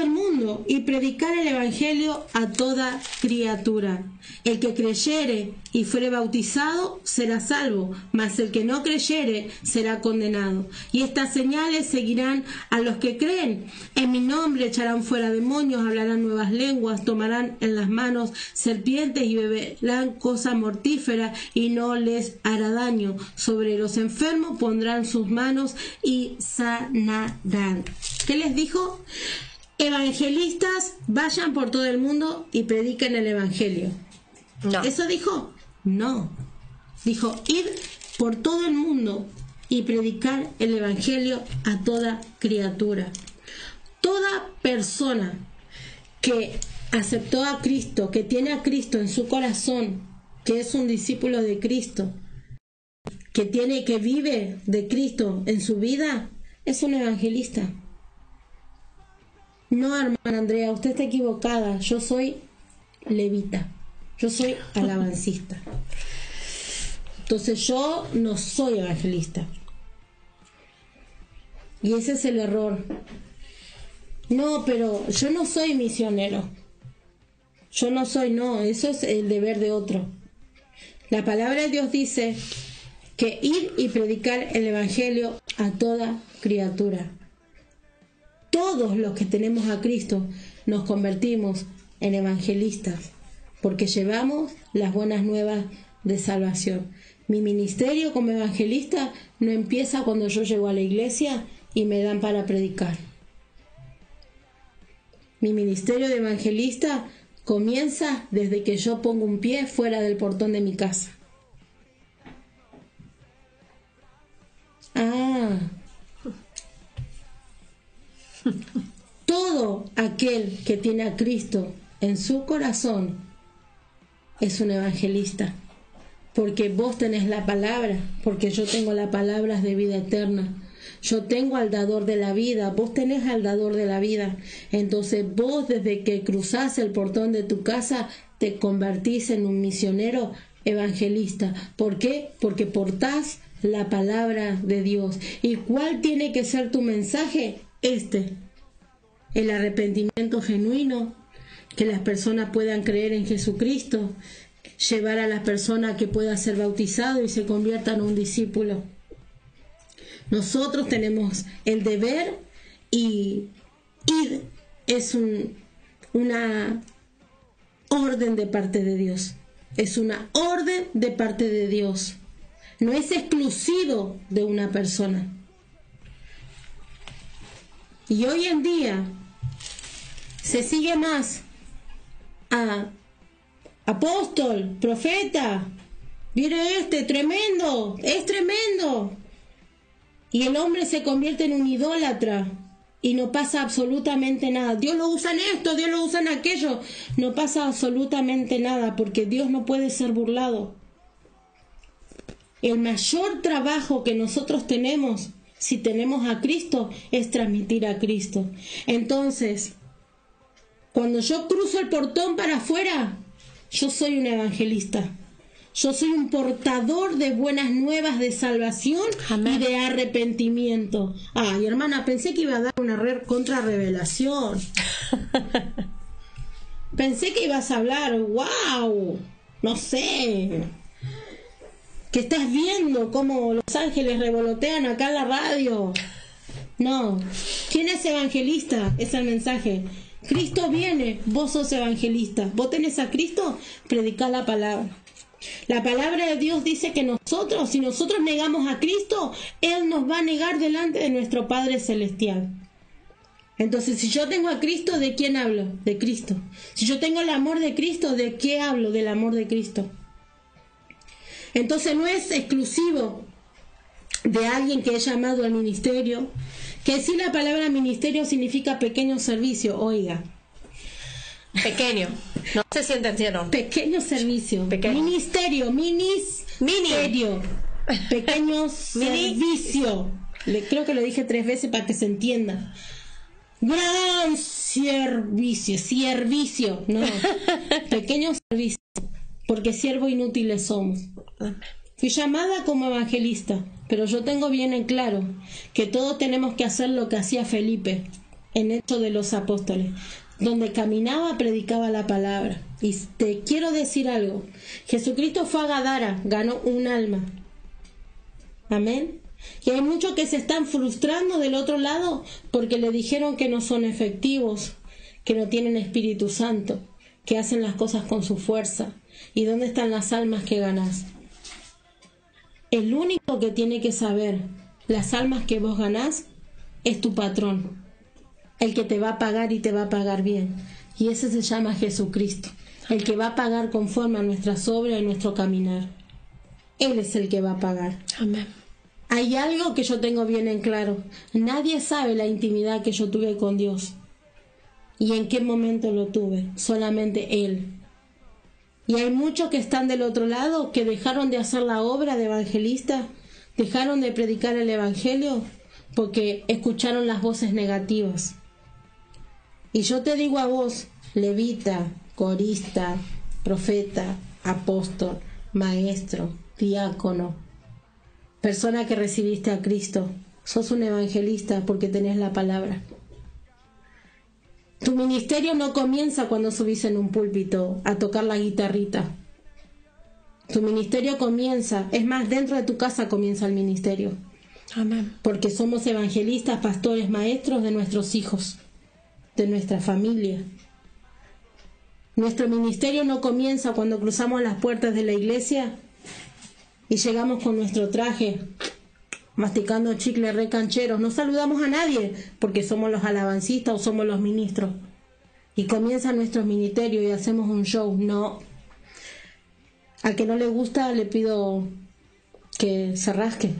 el mundo y predicar el evangelio a toda criatura. El que creyere y fuere bautizado será salvo, mas el que no creyere será condenado. Y estas señales seguirán a los que creen: en mi nombre echarán fuera demonios, hablarán nuevas lenguas, tomarán en las manos serpientes y beberán cosa mortífera y no les hará daño. Sobre los enfermos pondrán sus manos y sanarán. ¿Qué les dijo? Evangelistas, vayan por todo el mundo y prediquen el evangelio. No. ¿Eso dijo? No. Dijo, id por todo el mundo y predicar el evangelio a toda criatura. Toda persona que aceptó a Cristo, que tiene a Cristo en su corazón, que es un discípulo de Cristo, que vive de Cristo en su vida, es un evangelista. No, hermana Andrea, usted está equivocada. Yo soy levita. Yo soy alabancista. Entonces yo no soy evangelista. Y ese es el error. No, pero yo no soy misionero. Yo no soy, no. Eso es el deber de otro. La palabra de Dios dice que ir y predicar el evangelio a toda criatura. Todos los que tenemos a Cristo nos convertimos en evangelistas porque llevamos las buenas nuevas de salvación. Mi ministerio como evangelista no empieza cuando yo llego a la iglesia y me dan para predicar. Mi ministerio de evangelista comienza desde que yo pongo un pie fuera del portón de mi casa. Todo aquel que tiene a Cristo en su corazón es un evangelista, porque vos tenés la palabra, porque yo tengo las palabras de vida eterna. Yo tengo al dador de la vida, vos tenés al dador de la vida. Entonces vos, desde que cruzás el portón de tu casa, te convertís en un misionero evangelista. ¿Por qué? Porque portás la palabra de Dios. ¿Y cuál tiene que ser tu mensaje? El arrepentimiento genuino, que las personas puedan creer en Jesucristo, llevar a las personas que puedan ser bautizados y se conviertan en un discípulo. Nosotros tenemos el deber y ir es una orden de parte de Dios. Es una orden de parte de Dios. No es exclusivo de una persona. Y hoy en día se sigue más a apóstol, profeta. Viene tremendo, es tremendo. Y el hombre se convierte en un idólatra y no pasa absolutamente nada. Dios lo usa en esto, Dios lo usa en aquello. No pasa absolutamente nada porque Dios no puede ser burlado. El mayor trabajo que nosotros tenemos, si tenemos a Cristo, es transmitir a Cristo. Entonces, cuando yo cruzo el portón para afuera, yo soy un evangelista. Yo soy un portador de buenas nuevas de salvación. Amén. Y de arrepentimiento. Ay, hermana, pensé que iba a dar una contrarrevelación. Pensé que ibas a hablar, wow, no sé, que estás viendo cómo los ángeles revolotean acá en la radio. No, ¿quién es evangelista? Es el mensaje. Cristo viene, vos sos evangelista. Vos tenés a Cristo, predicá la palabra. La palabra de Dios dice que nosotros, si nosotros negamos a Cristo, Él nos va a negar delante de nuestro Padre Celestial. Entonces, si yo tengo a Cristo, ¿de quién hablo? De Cristo. Si yo tengo el amor de Cristo, ¿de qué hablo? Del amor de Cristo. Entonces, no es exclusivo de alguien que es llamado al ministerio, que sí, la palabra ministerio significa pequeño servicio, oiga. Pequeño. No sé si entendieron. Pequeño servicio. Pequeño. Ministerio. Pequeño servicio. Creo que lo dije 3 veces para que se entienda. Gran servicio, no, pequeño servicio, porque siervos inútiles somos. Fui llamada como evangelista, pero yo tengo bien en claro que todos tenemos que hacer lo que hacía Felipe en Hechos de los Apóstoles, donde caminaba, predicaba la palabra. Y te quiero decir algo, Jesucristo fue a Gadara, ganó un alma. Amén. Y hay muchos que se están frustrando del otro lado porque le dijeron que no son efectivos, que no tienen Espíritu Santo, que hacen las cosas con su fuerza. ¿Y dónde están las almas que ganás? El único que tiene que saber las almas que vos ganás es tu patrón, el que te va a pagar y te va a pagar bien. Y ese se llama Jesucristo, el que va a pagar conforme a nuestras obras y nuestro caminar. Él es el que va a pagar. Amén. Hay algo que yo tengo bien en claro. Nadie sabe la intimidad que yo tuve con Dios y en qué momento lo tuve. Solamente Él. Y hay muchos que están del otro lado, que dejaron de hacer la obra de evangelista, dejaron de predicar el evangelio porque escucharon las voces negativas. Y yo te digo a vos, levita, corista, profeta, apóstol, maestro, diácono, persona que recibiste a Cristo, sos un evangelista porque tenés la palabra. Tu ministerio no comienza cuando subís en un púlpito a tocar la guitarrita. Tu ministerio comienza, es más, dentro de tu casa comienza el ministerio. Amén. Porque somos evangelistas, pastores, maestros de nuestros hijos, de nuestra familia. Nuestro ministerio no comienza cuando cruzamos las puertas de la iglesia y llegamos con nuestro traje, masticando chicles recancheros. No saludamos a nadie porque somos los alabancistas o somos los ministros. Y comienza nuestro ministerio y hacemos un show. No. Al que no le gusta le pido que se rasque.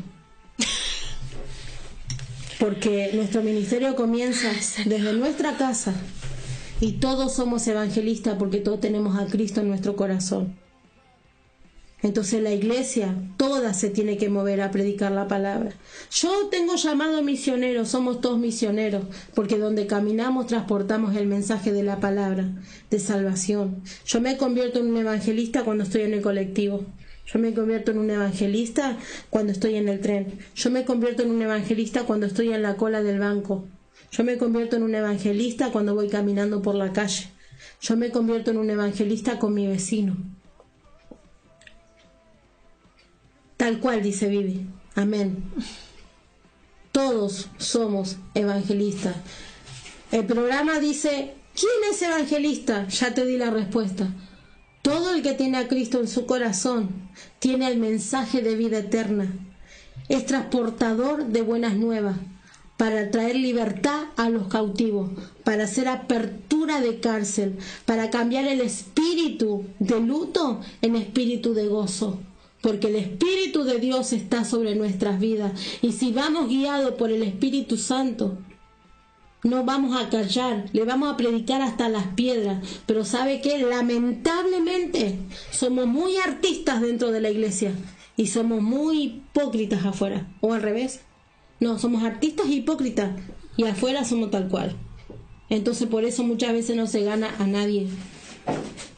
Porque nuestro ministerio comienza desde nuestra casa. Y todos somos evangelistas porque todos tenemos a Cristo en nuestro corazón. Entonces la iglesia toda se tiene que mover a predicar la palabra. Yo tengo llamado misionero, somos todos misioneros, porque donde caminamos transportamos el mensaje de la palabra, de salvación. Yo me convierto en un evangelista cuando estoy en el colectivo. Yo me convierto en un evangelista cuando estoy en el tren. Yo me convierto en un evangelista cuando estoy en la cola del banco. Yo me convierto en un evangelista cuando voy caminando por la calle. Yo me convierto en un evangelista con mi vecino. Tal cual dice Vivi. Amén. Todos somos evangelistas. El programa dice, ¿quién es evangelista? Ya te di la respuesta. Todo el que tiene a Cristo en su corazón tiene el mensaje de vida eterna. Es transportador de buenas nuevas para traer libertad a los cautivos, para hacer apertura de cárcel, para cambiar el espíritu de luto en espíritu de gozo. Porque el Espíritu de Dios está sobre nuestras vidas. Y si vamos guiados por el Espíritu Santo, no vamos a callar, le vamos a predicar hasta las piedras. Pero ¿sabe qué? Lamentablemente somos muy artistas dentro de la iglesia y somos muy hipócritas afuera. ¿O al revés? No, somos artistas e hipócritas y afuera somos tal cual. Entonces por eso muchas veces no se gana a nadie.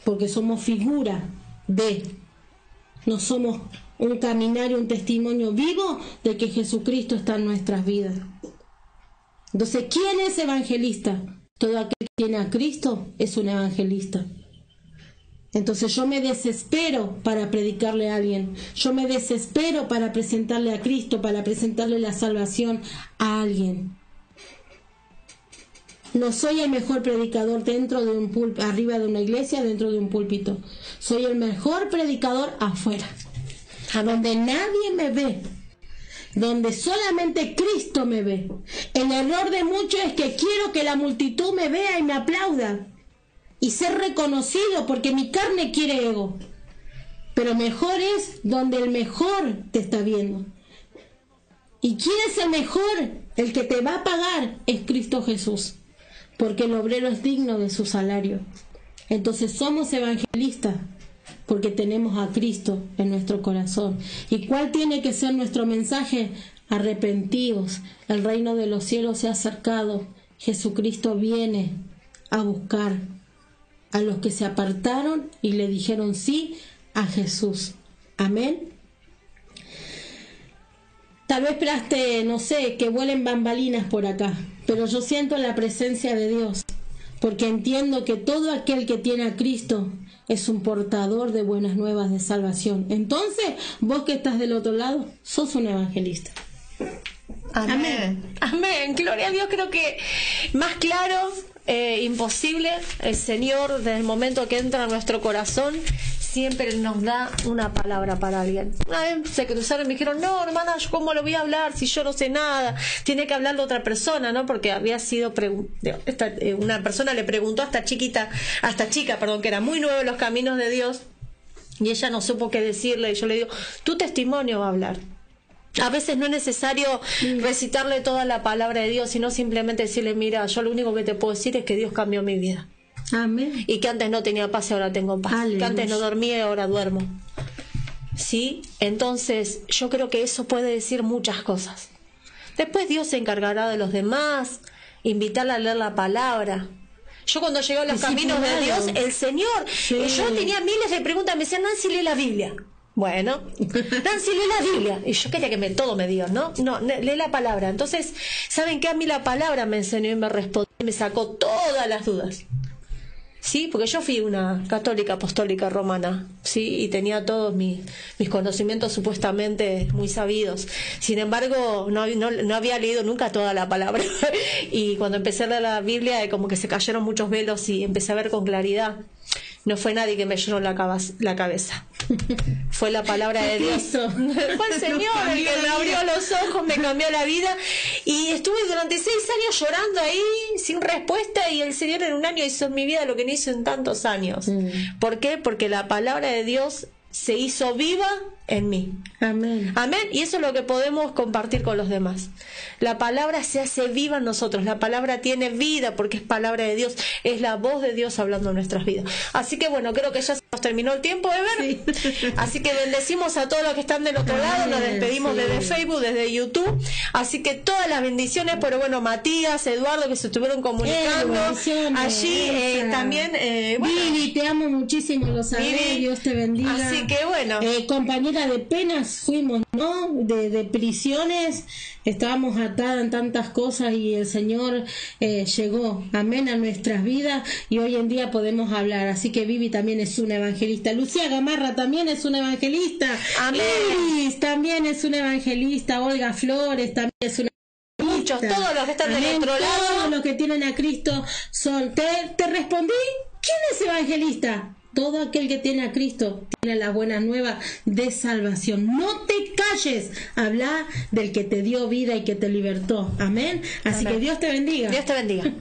Porque somos figura de... No somos un caminar y un testimonio vivo de que Jesucristo está en nuestras vidas. Entonces, ¿quién es evangelista? Todo aquel que tiene a Cristo es un evangelista. Entonces yo me desespero para predicarle a alguien. Yo me desespero para presentarle a Cristo, para presentarle la salvación a alguien. No soy el mejor predicador dentro de un púlpito, arriba de una iglesia, dentro de un púlpito. Soy el mejor predicador afuera, a donde nadie me ve. donde solamente Cristo me ve. El error de muchos es que quiero que la multitud me vea y me aplauda y ser reconocido porque mi carne quiere ego. Pero mejor es donde el mejor te está viendo. ¿Y quién es el mejor? El que te va a pagar es Cristo Jesús, porque el obrero es digno de su salario. Entonces somos evangelistas porque tenemos a Cristo en nuestro corazón. ¿Y cuál tiene que ser nuestro mensaje? Arrepentidos, el reino de los cielos se ha acercado. Jesucristo viene a buscar a los que se apartaron y le dijeron sí a Jesús. Amén. Tal vez esperaste, no sé, que vuelen bambalinas por acá, pero yo siento la presencia de Dios, porque entiendo que todo aquel que tiene a Cristo es un portador de buenas nuevas de salvación. Entonces, vos que estás del otro lado, sos un evangelista. Amén. Amén. Gloria a Dios. Creo que más claro, imposible. El Señor, desde el momento que entra a nuestro corazón, siempre nos da una palabra para alguien. Una vez se cruzaron y me dijeron, no, hermana, ¿yo cómo lo voy a hablar si yo no sé nada? Tiene que hablarlo otra persona, ¿no? Porque había sido una persona le preguntó a esta chica, que era muy nueva en los caminos de Dios, y ella no supo qué decirle, y yo le digo, tu testimonio va a hablar. A veces no es necesario recitarle toda la palabra de Dios, sino simplemente decirle, mira, yo lo único que te puedo decir es que Dios cambió mi vida. Amén. Y que antes no tenía paz y ahora tengo paz. Aleluya. Que antes no dormía y ahora duermo. ¿Sí? Entonces, yo creo que eso puede decir muchas cosas. Después Dios se encargará de los demás, invitarla a leer la palabra. Yo cuando llegué a los caminos de Dios, el Señor, yo tenía miles de preguntas, me decían, Nancy, lee la Biblia. Bueno, Nancy, lee la Biblia. Y yo quería que todo me dio, ¿no? No, lee la palabra. Entonces, ¿saben qué? A mí la palabra me enseñó y me respondió y me sacó todas las dudas. Sí, porque yo fui una católica apostólica romana, sí, y tenía todos mis conocimientos supuestamente muy sabidos. Sin embargo, no había leído nunca toda la palabra. Y cuando empecé a leer la Biblia, como que se cayeron muchos velos y empecé a ver con claridad. No fue nadie que me llenó la cabeza. Fue la palabra de Dios. Fue el Señor el que me abrió los ojos, me cambió la vida. Y estuve durante 6 años llorando ahí, sin respuesta, y el Señor en un año hizo en mi vida lo que no hizo en tantos años. ¿Por qué? Porque la palabra de Dios se hizo viva en mí. Amén. Amén. Y eso es lo que podemos compartir con los demás. La palabra se hace viva en nosotros. La palabra tiene vida porque es palabra de Dios. Es la voz de Dios hablando en nuestras vidas. Así que bueno, creo que ya se nos terminó el tiempo de ver. Sí. Así que bendecimos a todos los que están del otro lado. Nos despedimos desde Facebook, desde YouTube. Así que todas las bendiciones. Pero bueno, Matías, Eduardo, que se estuvieron comunicando allí. También, Vivi, te amo muchísimo, lo sabés. Vivi, Dios te bendiga. Así que bueno. Compañera de penas fuimos, ¿no? De prisiones, estábamos atadas en tantas cosas y el Señor llegó, amén, a nuestras vidas y hoy en día podemos hablar. Así que Vivi también es una evangelista. Lucía Gamarra también es una evangelista. Amén. Iris también es una evangelista. Olga Flores también es una muchos, todos los que están del otro lado. Todos los que tienen a Cristo son. ¿Te respondí? ¿Quién es evangelista? Todo aquel que tiene a Cristo tiene las buenas nuevas de salvación. No te calles. Habla del que te dio vida y que te libertó. Amén. Así que Dios te bendiga. Dios te bendiga.